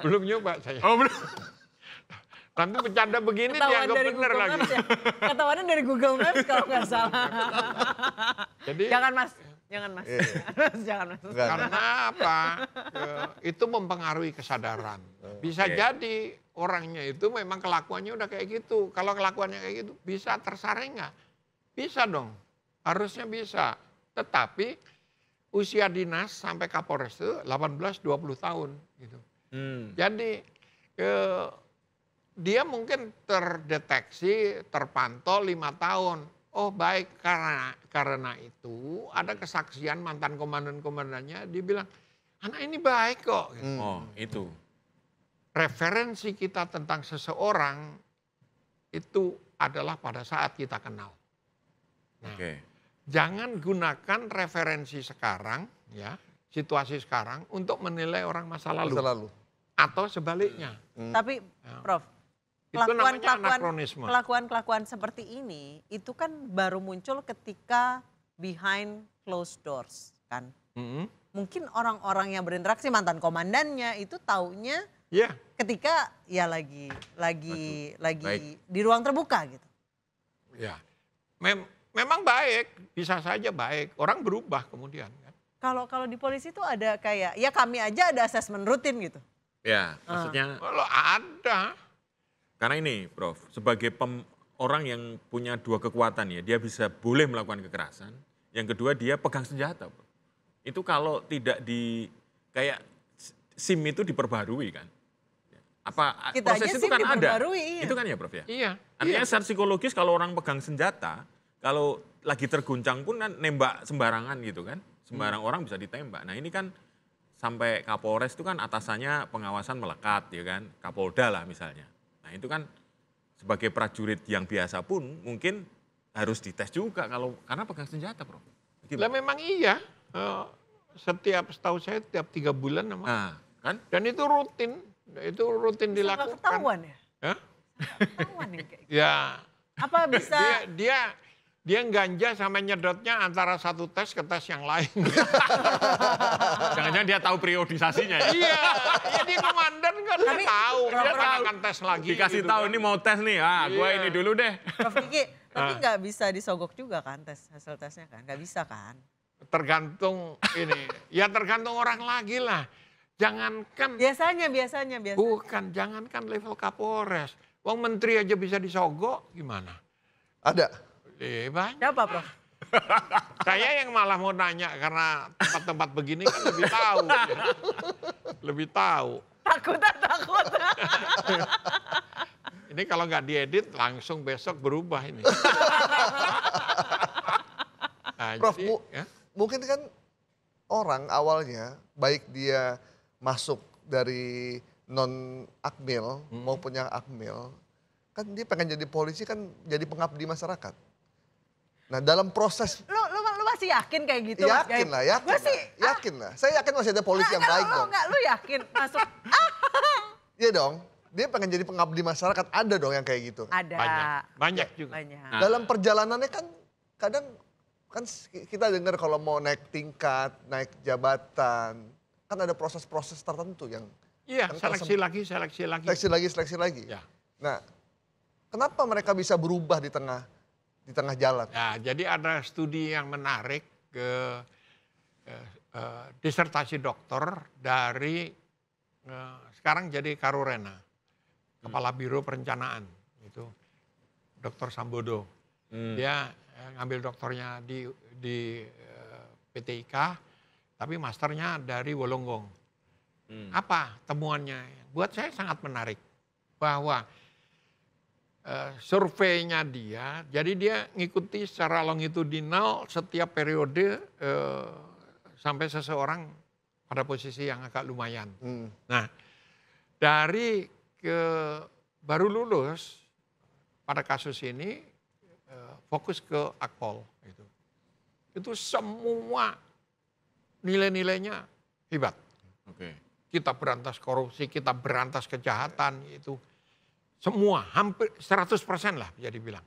Belum nyoba saya. Oh belum. Nanti bercanda begini dianggap bener lagi. Ya. Ketahuannya dari Google Maps kalau nggak salah. Jadi, jangan mas. Jangan mas. Karena apa? Itu mempengaruhi kesadaran. Bisa jadi orangnya itu memang kelakuannya udah kayak gitu. Kalau kelakuannya kayak gitu, bisa tersaring nggak? Bisa dong. Harusnya bisa. Tetapi usia dinas sampai Kapolres itu 18-20 tahun. Gitu. Jadi dia mungkin terdeteksi, terpantau 5 tahun. Oh baik, karena itu ada kesaksian mantan komandan-komandannya, dia bilang, anak ini baik kok. Gitu. Oh itu. Referensi kita tentang seseorang itu adalah pada saat kita kenal. Nah, jangan gunakan referensi sekarang, ya situasi sekarang untuk menilai orang masa lalu. Atau sebaliknya. Tapi Prof, kelakuan seperti ini itu kan baru muncul ketika behind closed doors kan. Mungkin orang-orang yang berinteraksi mantan komandannya itu taunya ketika ya lagi di ruang terbuka gitu. Ya, memang baik, bisa saja baik. Orang berubah kemudian kan. Kalau di polisi itu ada kayak ya kami aja ada asesmen rutin gitu. Ya, maksudnya. Kalau ada. Karena ini, Prof, sebagai orang yang punya dua kekuatan ya, dia bisa boleh melakukan kekerasan. Yang kedua dia pegang senjata, Prof. Itu kalau tidak kayak SIM itu diperbarui kan. Apa kita proses itu kan ada. Iya. Itu kan ya, Prof ya? Iya. Artinya secara psikologis kalau orang pegang senjata, kalau lagi terguncang pun kan nembak sembarangan gitu kan. Sembarang orang bisa ditembak. Nah, ini kan sampai Kapolres itu kan atasannya pengawasan melekat ya kan, Kapolda lah misalnya. Nah itu kan sebagai prajurit yang biasa pun mungkin harus dites juga karena pegang senjata, Bro. Lah memang iya, setahu saya setiap 3 bulan kan? Dan itu rutin dilakukan. Bisa ketahuan ya? Ketahuan ya kayak gitu. Ya. Apa bisa? Dia ganja sama nyedotnya antara satu tes ke tes yang lain. Jangan-jangan dia tahu periodisasinya ya? Iya, dia komandan kan dia tahu. Dia akan tes lagi. Dikasih gitu tahu kan. Ini mau tes nih, gue ini dulu deh. Prof Kiki, tapi nggak bisa disogok juga kan hasil tesnya kan? Nggak bisa kan? Tergantung ini, ya tergantung orang lagi lah. Jangankan. Biasanya. Bukan, jangankan level Kapolres. Wong menteri aja bisa disogok, gimana? Ada. Banyak. Siapa, Prof? Saya yang malah mau nanya karena tempat-tempat begini kan lebih tahu. Ya. Lebih tahu. Takut. Ini kalau nggak diedit langsung besok berubah ini. Nah, Prof, jadi, mungkin kan orang awalnya baik dia masuk dari non-akmil maupun yang akmil, kan dia pengen jadi polisi kan jadi pengabdi masyarakat. Nah dalam proses... Lu masih yakin kayak gitu? Yakin lah. Yakin lah. Saya yakin masih ada polisi yang baik dong. Lu yakin masuk? Iya dong. Dia pengen jadi pengabdi masyarakat. Ada dong yang kayak gitu. Ada. Banyak juga. Banyak. Dalam perjalanannya kan kadang kan kita dengar kalau mau naik tingkat, naik jabatan. Kan ada proses-proses tertentu yang... Iya, seleksi lagi. Seleksi lagi. Ya. Nah, kenapa mereka bisa berubah di tengah di tengah jalan. Ya, jadi ada studi yang menarik disertasi dokter dari sekarang jadi Karurena, Kepala Biro Perencanaan itu Dr. Sambodo. Dia ngambil doktornya di PT IKA, tapi masternya dari Wolonggong. Apa temuannya? Buat saya sangat menarik bahwa surveinya dia, jadi dia ngikuti secara longitudinal setiap periode sampai seseorang pada posisi yang agak lumayan. Nah, dari baru lulus pada kasus ini fokus ke Akpol. Itu semua nilai-nilainya hebat. Kita berantas korupsi, kita berantas kejahatan, itu semua hampir 100% lah bisa dibilang.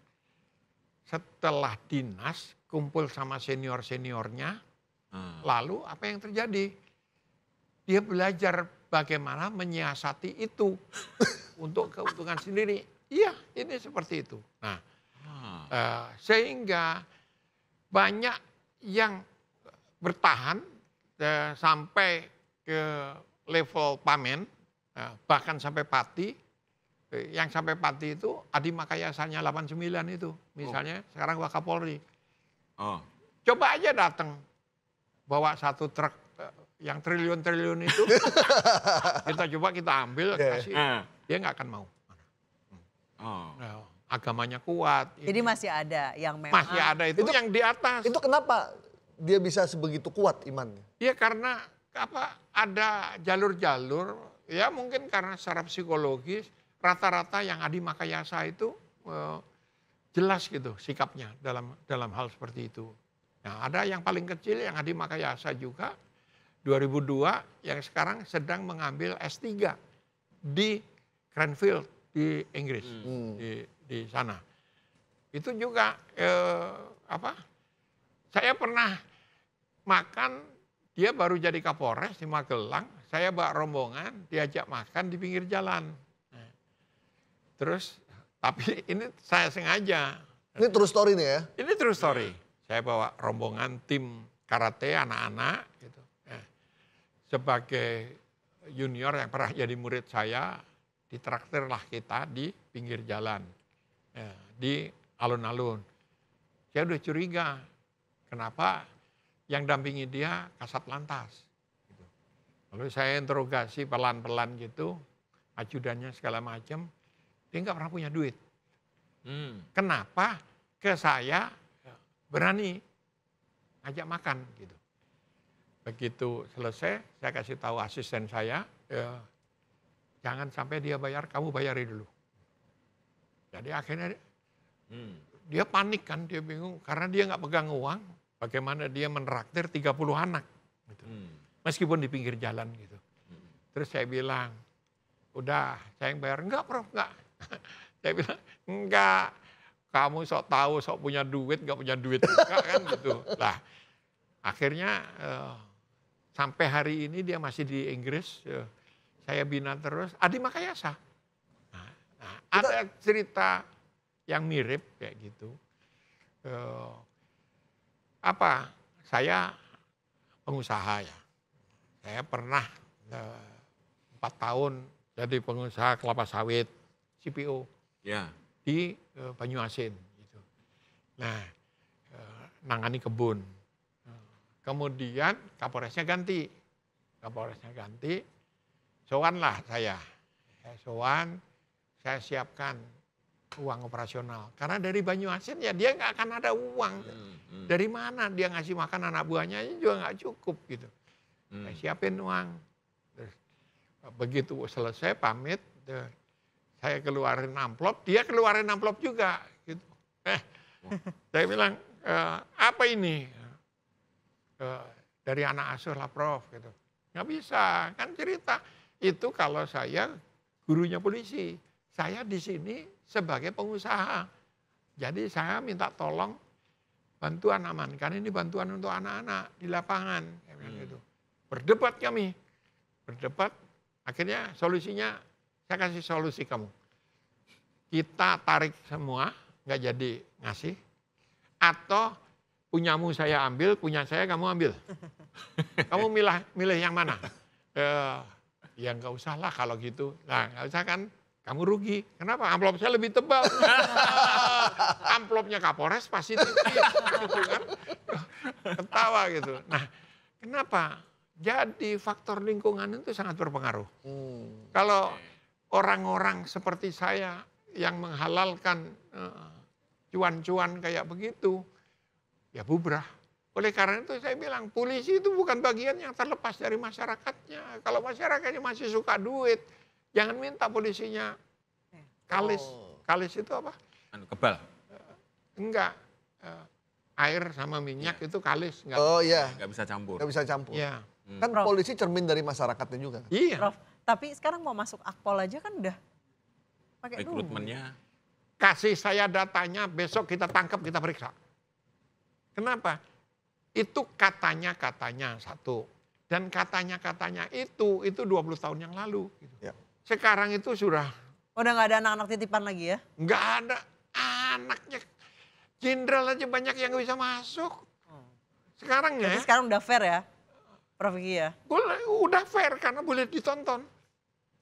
Setelah dinas kumpul sama senior-seniornya, lalu apa yang terjadi? Dia belajar bagaimana menyiasati itu untuk keuntungan sendiri. Iya, ini seperti itu. Nah, sehingga banyak yang bertahan sampai ke level pamen, bahkan sampai pati. Yang sampai pati itu Adi Makayasanya 89 itu, misalnya sekarang Wakapolri. Coba aja datang bawa satu truk yang triliun-triliun itu, kita ambil, kasih, dia nggak akan mau. Agamanya kuat. Jadi masih ada yang memang. Masih ada itu yang di atas. Itu kenapa dia bisa sebegitu kuat imannya? Ya karena ada jalur-jalur, ya mungkin karena secara psikologis, rata-rata yang Adi Makayasa itu jelas gitu sikapnya dalam hal seperti itu. Nah, ada yang paling kecil yang Adi Makayasa juga 2002 yang sekarang sedang mengambil S3 di Cranfield di Inggris, di sana. Itu juga saya pernah makan, dia baru jadi Kapolres di Magelang, saya bawa rombongan diajak makan di pinggir jalan. Terus, tapi ini saya sengaja. Ini true story nih ya? Ini true story. Saya bawa rombongan tim karate anak-anak. Gitu. Sebagai junior yang pernah jadi murid saya, ditraktirlah kita di pinggir jalan. Di alun-alun. Saya udah curiga, kenapa yang dampingi dia kasat lantas. Gitu. Lalu saya interogasi pelan-pelan gitu, ajudannya segala macam. Dia nggak pernah punya duit. Kenapa ke saya berani ngajak makan gitu. Begitu selesai, saya kasih tahu asisten saya, jangan sampai dia bayar, kamu bayari dulu. Jadi akhirnya dia panik kan, dia bingung karena dia nggak pegang uang, bagaimana dia menraktir 30 anak. Gitu. Meskipun di pinggir jalan gitu. Terus saya bilang, udah saya yang bayar, enggak Prof, enggak. Saya bilang, enggak, kamu sok tahu, sok punya duit, enggak punya duit juga kan gitu. Lah, akhirnya sampai hari ini dia masih di Inggris, saya bina terus, Adi Makayasa. Nah, ada cerita yang mirip kayak gitu. Saya pengusaha ya. Saya pernah 4 tahun jadi pengusaha kelapa sawit. CPO di Banyuasin. Gitu. Nah, nangani kebun. Kemudian Kapolresnya ganti. Sowan lah saya. Saya siapkan uang operasional. Karena dari Banyuasin ya dia nggak akan ada uang. Dari mana dia ngasih makan anak buahnya juga nggak cukup gitu. Saya siapin uang. Terus, begitu selesai pamit, saya keluarin amplop, dia keluarin amplop juga. Gitu. Saya bilang, apa ini? Dari anak asuh lah Prof. Gitu. Nggak bisa, kan cerita. Itu kalau saya gurunya polisi. Saya di sini sebagai pengusaha. Jadi saya minta tolong bantuan amankan ini bantuan untuk anak-anak di lapangan. Gitu. Berdebat kami. Akhirnya solusinya, saya kasih solusi kamu. Kita tarik semua, nggak jadi ngasih. atau punyamu saya ambil, punya saya kamu ambil. Kamu milih yang mana? Ya nggak usah lah kalau gitu. Nah nggak usah kan, kamu rugi. Kenapa? Amplop saya lebih tebal. Amplopnya Kapolres pasti tipis. Gitu kan. Ketawa gitu. Nah kenapa? Jadi faktor lingkungan itu sangat berpengaruh. Kalau orang-orang seperti saya yang menghalalkan cuan-cuan kayak begitu, ya bubrah. Oleh karena itu saya bilang polisi itu bukan bagian yang terlepas dari masyarakatnya. Kalau masyarakatnya masih suka duit, jangan minta polisinya kalis. Kalis itu apa? Kebal. Enggak. Air sama minyak itu kalis. Enggak. Oh iya. Nggak bisa campur. Nggak bisa campur. Iya. Kan Prof. polisi cermin dari masyarakatnya juga. Iya. Prof, tapi sekarang mau masuk Akpol aja kan udah pakai dulu. Rekrutmennya. Kasih saya datanya, besok kita tangkap, kita periksa. Kenapa? Itu katanya satu. Dan katanya itu 20 tahun yang lalu. Gitu. Ya. Sekarang itu sudah. Udah nggak ada anak-anak titipan lagi ya? Nggak ada anaknya. Jenderal aja banyak yang bisa masuk. Sekarang ya. Jadi sekarang udah fair ya, Prof Vicky ya? Udah fair karena boleh ditonton.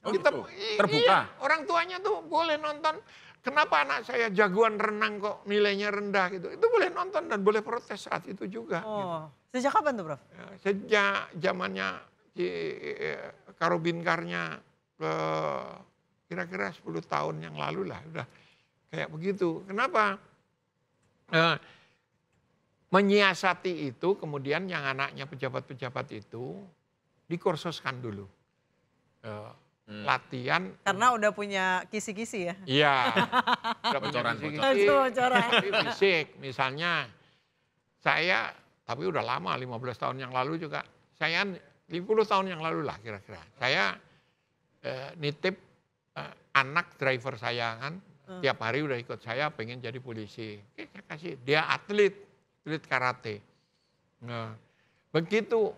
Oh, gitu? Terbuka? Iya, orang tuanya tuh boleh nonton. Kenapa anak saya jagoan renang kok nilainya rendah gitu. Itu boleh nonton dan boleh protes saat itu juga. Oh, sejak kapan tuh Prof? Ya, sejak zamannya Karobinkarnya kira-kira 10 tahun yang lalu lah. Udah kayak begitu. Kenapa? Menyiasati itu kemudian yang anaknya pejabat-pejabat itu dikursuskan dulu. Latihan. Karena udah punya kisi-kisi ya? Iya. Udah Bocoran. Tapi fisik misalnya saya, tapi udah lama 15 tahun yang lalu juga. Saya 50 tahun yang lalu lah kira-kira. Saya nitip anak driver saya kan. Tiap hari udah ikut saya pengen jadi polisi. Oke, saya kasih. Dia atlet karate. Nah, begitu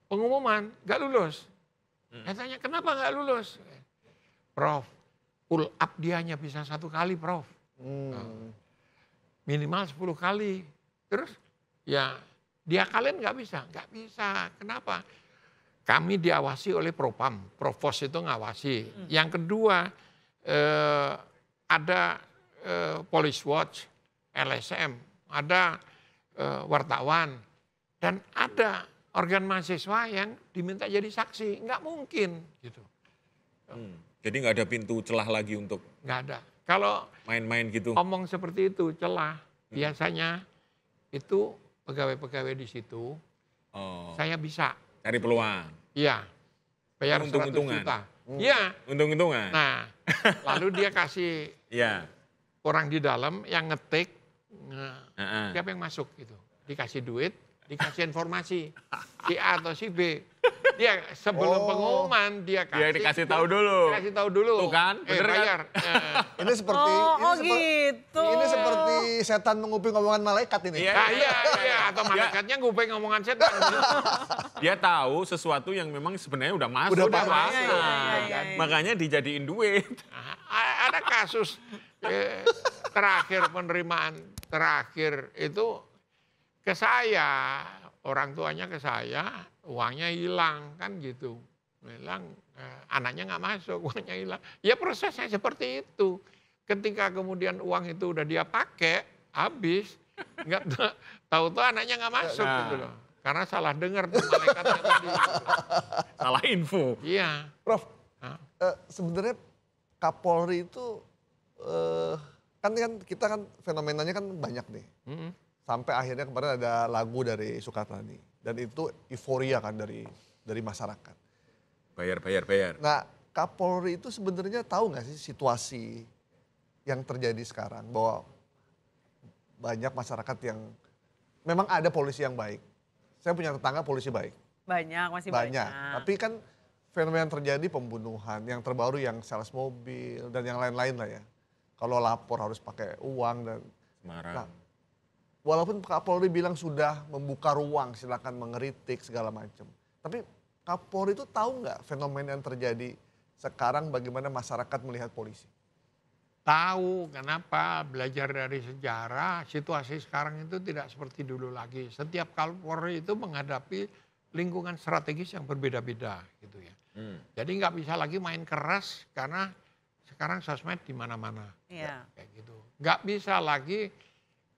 pengumuman gak lulus. Saya tanya kenapa gak lulus? Prof, pull up dia hanya bisa 1 kali Prof. Minimal 10 kali. Terus ya dia kalian gak bisa. Gak bisa. Kenapa? Kami diawasi oleh Propam. Provos itu ngawasi. Yang kedua ada Police Watch, LSM, ada wartawan, dan ada organ mahasiswa yang diminta jadi saksi. Nggak mungkin gitu. Jadi nggak ada pintu celah lagi untuk nggak ada. Kalau main-main gitu. Omong seperti itu celah, biasanya itu pegawai-pegawai di situ, saya bisa. Cari peluang. Iya, bayar 100 juta. Iya. Untung-untungan. Nah, lalu dia kasih orang di dalam yang ngetik, siapa yang masuk gitu. Dikasih duit, dikasih informasi. Si A atau si B. Dia sebelum pengumuman dia kasih. Dia dikasih tahu dulu. Dikasih tahu dulu. Tuh kan, bener bayar. Ini seperti gitu. Ini seperti setan menguping omongan malaikat ini. Iya, atau malaikatnya nguping omongan setan. Dia tahu sesuatu yang memang sebenarnya udah masuk. Udah masuk. Iya. Makanya dijadiin duit. Ada kasus terakhir penerimaan terakhir itu ke saya, orang tuanya ke saya, uangnya hilang kan gitu. Hilang, anaknya nggak masuk, uangnya hilang. Ya prosesnya seperti itu. Ketika kemudian uang itu udah dia pakai, habis, nggak tahu-tahu anaknya nggak masuk gitu loh. Karena salah dengar tuh malaikatnya tadi. Salah info. Iya. Prof, sebenarnya Kapolri itu kan kita kan fenomenanya kan banyak nih. Sampai akhirnya kemarin ada lagu dari Sukatrani. Dan itu euforia kan dari masyarakat. Bayar. Nah, Kapolri itu sebenarnya tahu nggak sih situasi yang terjadi sekarang? Bahwa banyak masyarakat yang memang ada polisi yang baik. Saya punya tetangga polisi baik. Masih banyak. Tapi kan fenomena yang terjadi pembunuhan, yang terbaru yang sales mobil dan yang lain-lain lah ya. Kalau lapor harus pakai uang dan Marah. Nah, walaupun Kapolri bilang sudah membuka ruang silakan mengeritik segala macam. Tapi Kapolri itu tahu nggak fenomena yang terjadi sekarang bagaimana masyarakat melihat polisi? Tahu kenapa, belajar dari sejarah, situasi sekarang itu tidak seperti dulu lagi. Setiap Kapolri itu menghadapi lingkungan strategis yang berbeda-beda gitu ya. Jadi nggak bisa lagi main keras karena sekarang sosmed di mana-mana. Iya. Kayak gitu. Nggak bisa lagi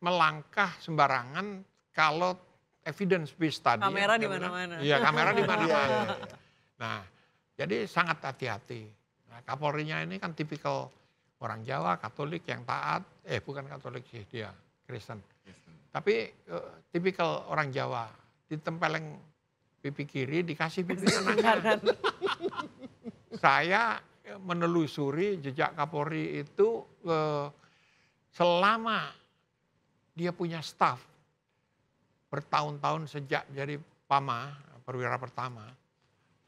melangkah sembarangan kalau evidence based tadi. Kamera di mana-mana. Iya, kamera di mana-mana. Nah, jadi sangat hati-hati. Nah, Kapolrinya ini kan tipikal orang Jawa, Katolik yang taat, bukan Katolik sih dia, Kristen. Tapi tipikal orang Jawa, ditempeleng pipi kiri, dikasih pipi kanan. Saya menelusuri jejak Kapolri itu selama dia punya staf bertahun-tahun sejak jadi Pama, perwira pertama,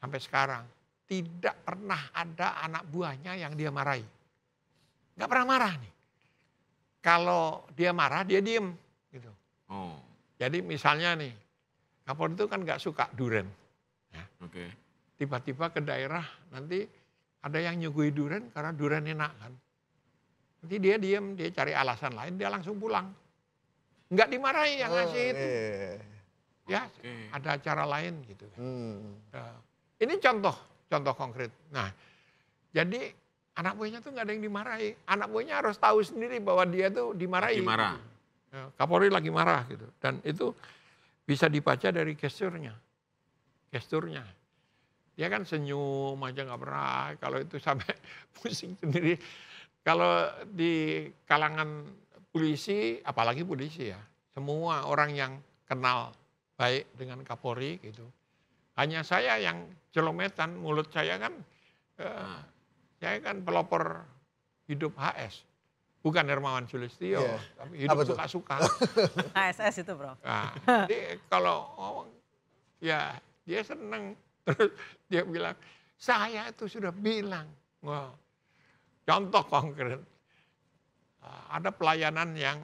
sampai sekarang, tidak pernah ada anak buahnya yang dia marahi. Nggak pernah marah nih. Kalau dia marah, dia diem. Gitu. Oh. Jadi misalnya nih, Kapolri itu kan nggak suka duren. Ya. Oke. Tiba-tiba ke daerah, nanti ada yang nyuguhi duren karena duren enak kan. Nanti dia diem, dia cari alasan lain, dia langsung pulang. Nggak dimarahi yang ngasih itu. Ya, ada acara lain gitu. Ini contoh konkret. Nah, jadi anak buahnya tuh nggak ada yang dimarahi. Anak buahnya harus tahu sendiri bahwa dia tuh dimarahi. Lagi marah. Kapolri lagi marah gitu. Dan itu bisa dibaca dari gesturnya. Dia kan senyum aja nggak pernah. Kalau itu sampai pusing sendiri. Kalau di kalangan polisi, apalagi polisi ya. Semua orang yang kenal baik dengan Kapolri gitu. Hanya saya yang celometan, mulut saya kan... Saya kan pelopor hidup HS, bukan Hermawan Sulistyo, tapi hidup suka-suka. HSS itu bro. Nah, jadi kalau ngomong, ya dia seneng, terus dia bilang, saya itu sudah bilang. Wah, contoh konkret, ada pelayanan yang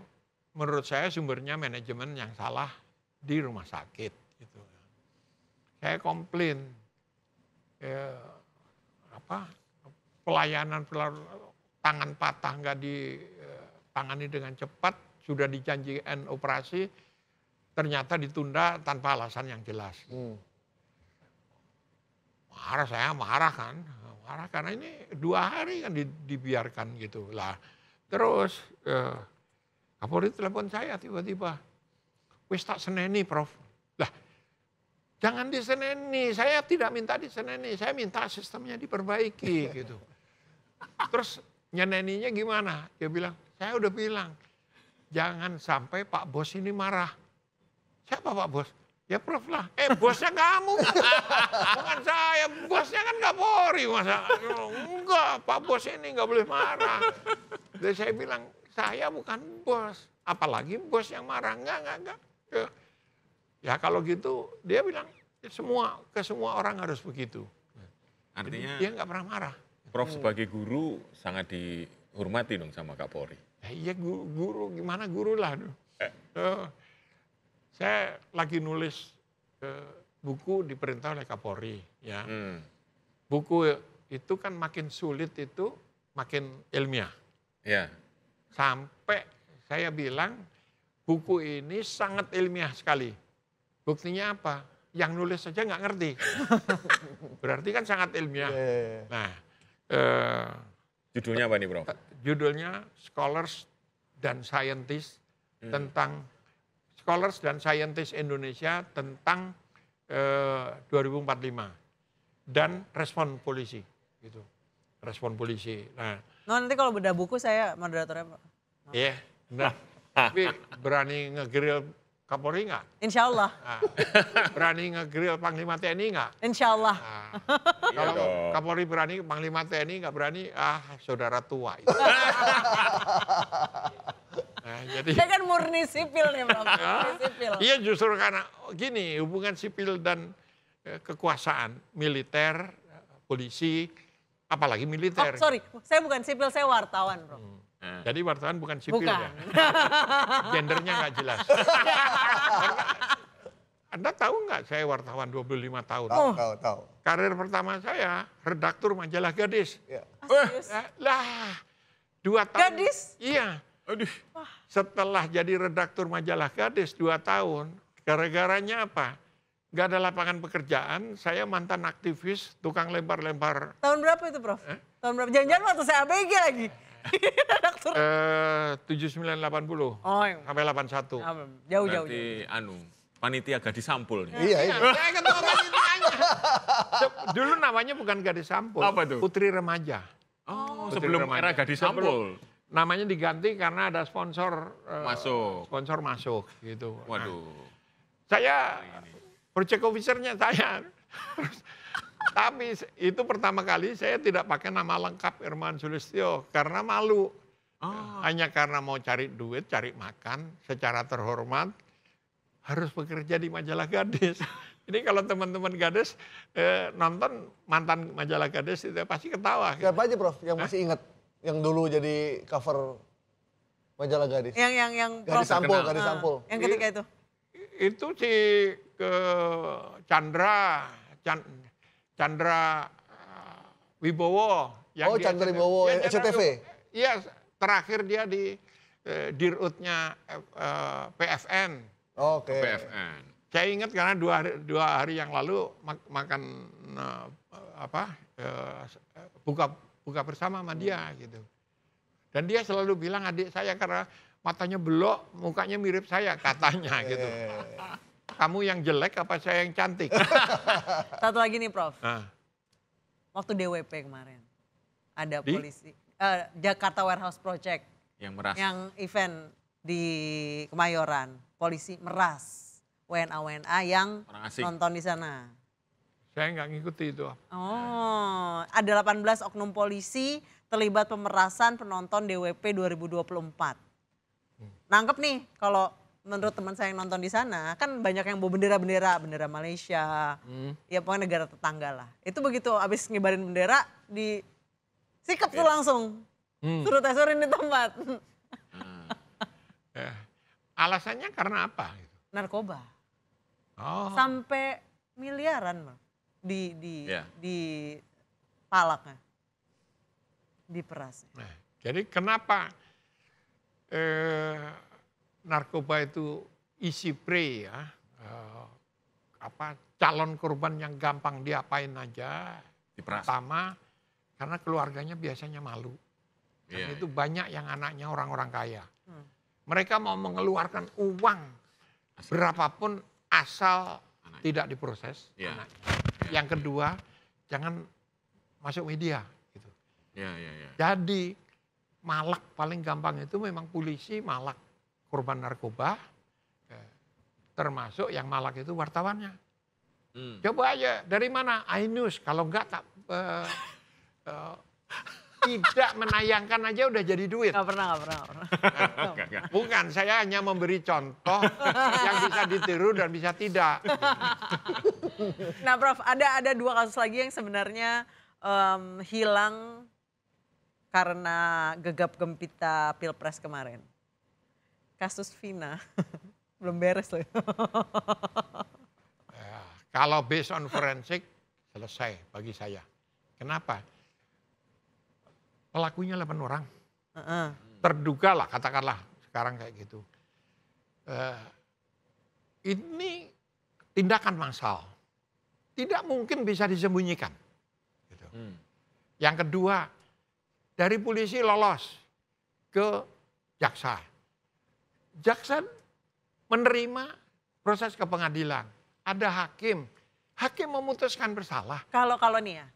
menurut saya sumbernya manajemen yang salah di rumah sakit. Gitu. Saya komplain, pelayanan tangan patah nggak ditangani dengan cepat, sudah dijanjikan operasi, ternyata ditunda tanpa alasan yang jelas. Marah kan, karena ini 2 hari kan dibiarkan gitu lah. Terus Kapolri telepon saya tiba-tiba, wis tak seneni Prof. Lah, jangan diseneni, saya tidak minta diseneni, saya minta sistemnya diperbaiki gitu. Terus nyeneninya gimana? Dia bilang, saya udah bilang, jangan sampai Pak Bos ini marah. Siapa Pak Bos? Ya Prof lah. Bosnya kamu. Bukan saya, bosnya kan Kapolri. Masa? Enggak, Pak Bos ini nggak boleh marah. Jadi saya bilang, saya bukan bos. Apalagi bos yang marah. Enggak. Ya kalau gitu, dia bilang, ke semua orang harus begitu. Artinya jadi, dia nggak pernah marah. Prof sebagai guru sangat dihormati dong sama Kapolri. Iya guru, gimana guru lah. Saya lagi nulis buku diperintah oleh Kapolri. Ya. Buku itu kan makin sulit itu makin ilmiah. Ya. Sampai saya bilang buku ini sangat ilmiah sekali. Buktinya apa? Yang nulis saja nggak ngerti. Berarti kan sangat ilmiah. Nah, judulnya apa nih Prof? Judulnya Scholars dan Scientists tentang Scholars dan Scientists Indonesia tentang 2045 dan respon polisi gitu. Respon polisi. Nah, nanti kalau beda buku saya moderatornya Pak. Iya, nah, tapi berani ngegrill Kapolri nggak? Insya Allah. Nah, berani ngegrill Panglima TNI nggak? Insya Allah. Nah, kalau Kapolri berani, Panglima TNI nggak berani, saudara tua itu. Nah, jadi, Saya kan murni sipil nih Bang. Murni sipil. Iya justru karena gini, hubungan sipil dan kekuasaan, militer, polisi, apalagi militer. Sorry, saya bukan sipil, saya wartawan Bro. Jadi wartawan bukan sipil Bukan. ya? Gendernya nggak jelas. Anda tahu nggak saya wartawan 25 tahun? Tahu. Karir pertama saya redaktur majalah Gadis. Ya. Lah, 2 tahun. Gadis? Iya. Aduh. Setelah jadi redaktur majalah Gadis 2 tahun, gara-garanya apa? Gak ada lapangan pekerjaan, saya mantan aktivis, tukang lempar-lempar. Tahun berapa itu, Prof? Tahun berapa? Jangan-jangan waktu saya ABG lagi. Redaktur. 7980 Oh, yang sampai 81. jauh-jauh. Berarti panitia gadis sampul nih. Iya. Saya ketua panitianya. Dulu namanya bukan Gadis Sampul. Apa tuh? Putri Remaja. Oh, Putri sebelum Remaja. era gadis sampul. Namanya diganti karena ada sponsor Masuk. Sponsor masuk gitu. Nah, Waduh. saya project officer-nya saya. Tapi itu pertama kali saya tidak pakai nama lengkap Irman Sulistyo karena malu. Hanya karena mau cari duit, cari makan secara terhormat harus bekerja di majalah Gadis. Ini kalau teman-teman Gadis nonton mantan majalah Gadis itu pasti ketawa. Siapa aja Prof yang masih ingat yang dulu jadi cover majalah Gadis? Yang Gadis Sampul, terkenal. Gadis Sampul. Yang ketika itu. Itu si Chandra Wibowo. Oh, Chandra Wibowo, SCTV? Iya, terakhir dia di dirutnya PFN. Oke. PFN. Saya ingat karena 2 hari yang lalu makan buka bersama sama dia gitu. Dan dia selalu bilang adik saya karena matanya belok, mukanya mirip saya katanya gitu. Kamu yang jelek apa saya yang cantik? Satu lagi nih, Prof. Nah, Waktu DWP kemarin. Ada Di? polisi. Jakarta Warehouse Project. Yang meras. Yang event di Kemayoran. Polisi meras WNA yang Orang asing. nonton di sana. saya nggak ngikuti itu. Oh, ada 18 oknum polisi terlibat pemerasan penonton DWP 2024. Nangkep nih kalau menurut teman saya yang nonton di sana, kan banyak yang bawa bendera Malaysia, ya pokoknya negara tetangga lah. Itu begitu abis ngibarin bendera, disikap tuh langsung, suruh tesorin di tempat. Alasannya karena apa? Narkoba, Oh, sampai miliaran loh Ya. di palaknya, diperas. nah, jadi kenapa narkoba itu isi prey ya? Calon korban yang gampang diapain aja. Diperas. Pertama, karena keluarganya biasanya malu. Dan Iya, itu banyak yang anaknya orang-orang kaya. Mereka mau mengeluarkan uang berapapun asal tidak diproses. Iya. anaknya. Yang kedua, jangan masuk media. Gitu. Iya. Jadi malak paling gampang itu memang polisi malak korban narkoba, termasuk yang malak itu wartawannya. Coba aja dari mana? iNews, kalau enggak tidak menayangkan aja udah jadi duit. Gak pernah. Enggak. Bukan, saya hanya memberi contoh yang bisa ditiru dan bisa tidak. Nah, Prof, ada 2 kasus lagi yang sebenarnya hilang karena gegap gempita Pilpres kemarin. Kasus Vina, belum beres loh. Kalau based on forensik, selesai bagi saya. Kenapa? Pelakunya 8 orang. Terduga lah, katakanlah sekarang kayak gitu. Ini tindakan massal. Tidak mungkin bisa disembunyikan. Gitu. Yang kedua, dari polisi lolos ke jaksa. Jaksa menerima proses ke pengadilan. Ada hakim. Hakim memutuskan bersalah. Kalau nih ya,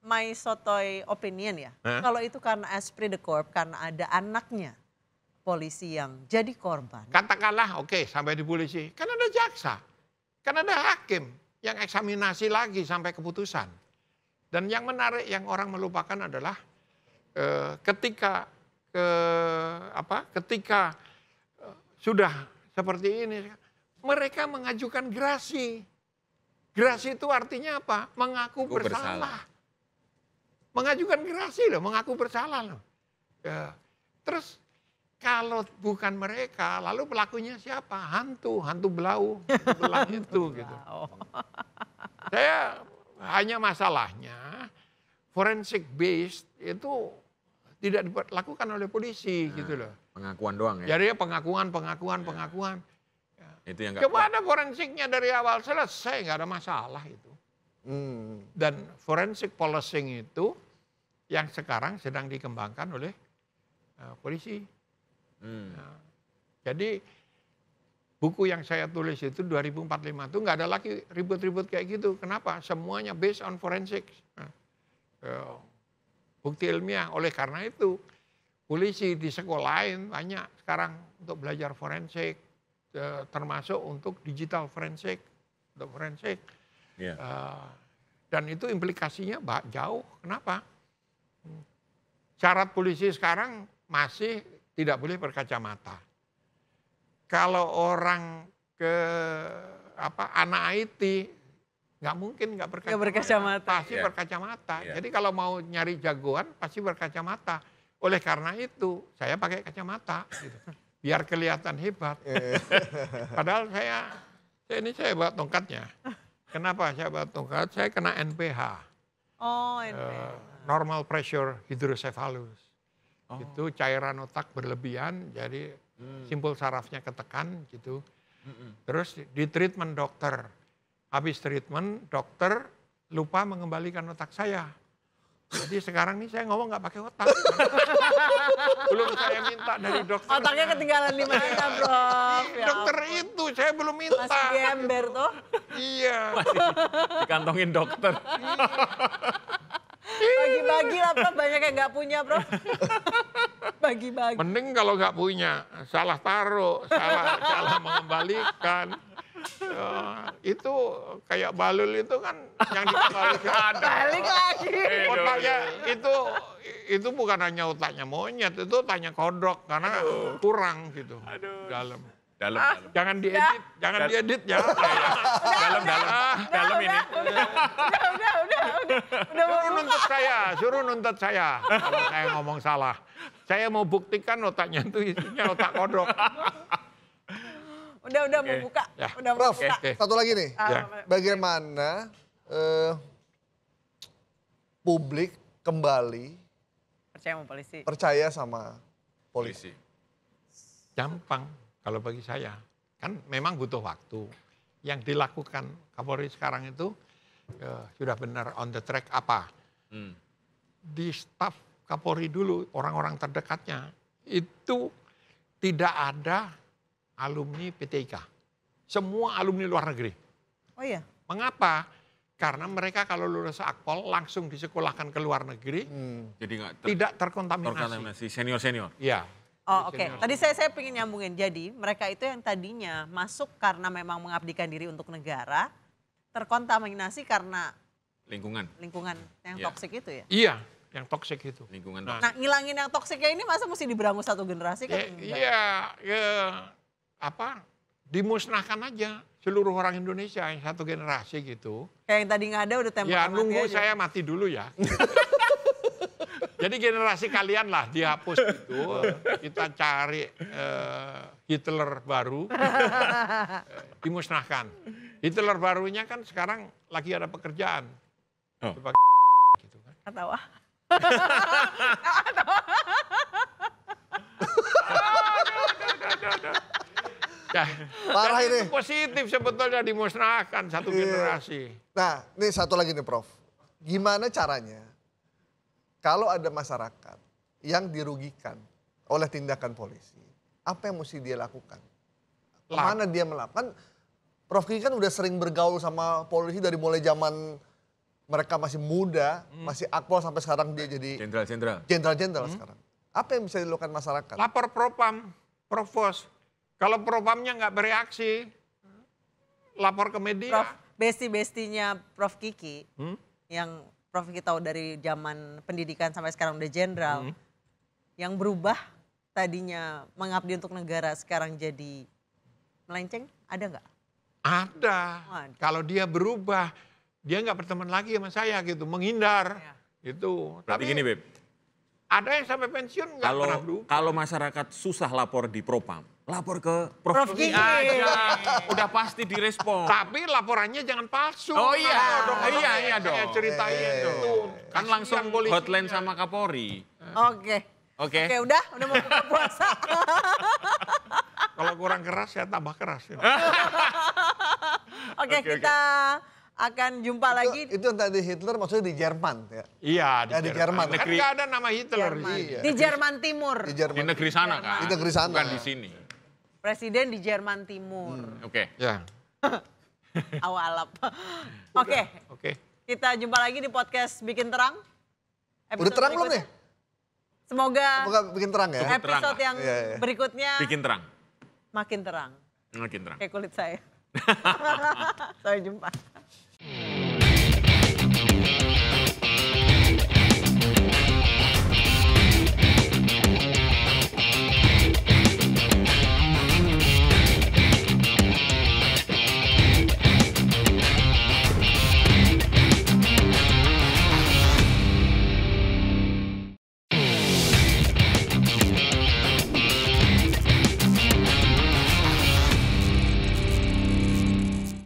my sotoy opinion ya, kalau itu karena esprit de corps, karena ada anaknya polisi yang jadi korban. Katakanlah oke, sampai di polisi. Kan ada jaksa. Kan ada hakim yang eksaminasi lagi sampai keputusan. Dan yang menarik yang orang melupakan adalah ketika sudah seperti ini, mereka mengajukan gerasi. Gerasi itu artinya apa? Mengaku bersalah. Mengajukan gerasi loh, mengaku bersalah loh. Terus kalau bukan mereka, lalu pelakunya siapa? Hantu belau, hantu belang itu gitu. Saya hanya masalahnya forensik based itu tidak dilakukan oleh polisi gitu loh. Pengakuan doang ya? Jadi pengakuan. Itu yang Coba ada forensiknya dari awal selesai, nggak ada masalah itu. Dan forensic policing itu yang sekarang sedang dikembangkan oleh polisi. Nah, jadi buku yang saya tulis itu 2045 itu nggak ada lagi ribut-ribut kayak gitu. Kenapa? Semuanya based on forensic. Bukti ilmiah. Oleh karena itu polisi di sekolahin banyak sekarang untuk belajar forensik. Termasuk untuk digital forensik, untuk forensik. Dan itu implikasinya jauh. Kenapa? Syarat polisi sekarang masih tidak boleh berkacamata. Kalau orang anak IT nggak mungkin nggak berkacamata. Pasti berkacamata. Jadi kalau mau nyari jagoan pasti berkacamata. Oleh karena itu saya pakai kacamata. Gitu. Biar kelihatan hebat. Padahal saya bawa tongkatnya. Kenapa saya bawa tongkat? Saya kena NPH. Oh, NPH. Normal pressure hydrocephalus. Itu cairan otak berlebihan, jadi simpul sarafnya ketekan gitu. Terus di treatment dokter. Habis treatment dokter lupa mengembalikan otak saya. Jadi sekarang nih saya ngomong nggak pakai otak. Belum saya minta dari dokter. Otaknya ketinggalan di mana, Prof? Ya dokter itu saya belum minta. Masih di ember tuh. Iya. Masih dikantongin dokter. Bagi-bagi lah, Prof. Banyak yang nggak punya, Prof. Bagi-bagi. Mending kalau nggak punya, salah taruh, salah mengembalikan. Itu kayak balul itu kan yang dikembalikan ada. Balik lagi. Otaknya itu bukan hanya otaknya monyet, itu otaknya kodok karena kurang gitu. Dalam. Jangan diedit, ya. Dalam ini. Udah. Suruh nuntut saya kalau saya ngomong salah. Saya mau buktikan otaknya itu isinya otak kodok. Udah mau buka. Ya. Udah mau Prof, buka. satu lagi nih. Ya. Bagaimana publik kembali percaya sama polisi? Gampang kalau bagi saya. Kan memang butuh waktu. Yang dilakukan Kapolri sekarang itu sudah benar on the track apa. Di staf Kapolri dulu, orang-orang terdekatnya, itu tidak ada alumni PTIK. Semua alumni luar negeri. Oh iya? Mengapa? Karena mereka kalau lulus Akpol langsung disekolahkan ke luar negeri, jadi tidak terkontaminasi. Senior-senior. Iya. Oh oke. Tadi saya pengen nyambungin. Jadi mereka itu yang tadinya masuk karena memang mengabdikan diri untuk negara, terkontaminasi karena lingkungan yang toksik itu ya? Iya, yang toksik itu. Lingkungan Nah, toksik. ngilangin yang toksiknya ini masa mesti diberangus satu generasi kan? Dimusnahkan aja seluruh orang Indonesia yang satu generasi gitu. Kayak yang tadi nggak ada udah tembak Ya mati nunggu aja. saya mati dulu ya. Jadi generasi kalian lah dihapus gitu. Kita cari Hitler baru, dimusnahkan. Hitler barunya kan sekarang lagi ada pekerjaan. Gitu kan. Atau Ya, Parah itu ini. positif sebetulnya dimusnahkan satu generasi. Nah, ini satu lagi nih Prof. Gimana caranya kalau ada masyarakat yang dirugikan oleh tindakan polisi, apa yang mesti dia lakukan? Kemana dia melakukan? Prof Kiki kan udah sering bergaul sama polisi dari mulai zaman mereka masih muda, masih akpol sampai sekarang dia jadi jenderal sekarang. Apa yang bisa dilakukan masyarakat? Lapor propam, provos. Kalau propamnya nggak bereaksi, lapor ke media. Prof, besti-bestinya Prof Kiki, yang Prof Kiki tahu dari zaman pendidikan sampai sekarang udah jenderal, yang berubah tadinya mengabdi untuk negara sekarang jadi melenceng, ada nggak? Ada. Kalau dia berubah, dia nggak berteman lagi sama saya gitu, menghindar. Gitu. Tapi gini Beb, ada yang sampai pensiun nggak pernah berubah. Kalau masyarakat susah lapor di propam, lapor ke Prof. Prof. Kiki aja. Udah pasti direspon. Tapi laporannya jangan palsu. Oh iya, Iya dong. Kayak ceritain itu. Kan langsung hotline sama Kapolri. Oke. Oke. Oke, udah mau buka puasa. Kalau kurang keras saya tambah keras. Oke, kita akan jumpa lagi. Itu yang tadi Hitler maksudnya di Jerman ya. Iya di Jerman. Kan nggak ada nama Hitler. Iya. Di Jerman Timur. Di Di Jerman. negeri sana kan? Di negeri sana. Bukan di sini. Presiden di Jerman Timur. Oke. Ya. Awalap. Oke, Oke. kita jumpa lagi di podcast Bikin Terang. Udah terang belum nih? Semoga Bikin terang ya. Cukup terang episode lah. yang Iya. berikutnya Bikin terang. makin terang. Makin terang. Kayak kulit saya. Sampai jumpa.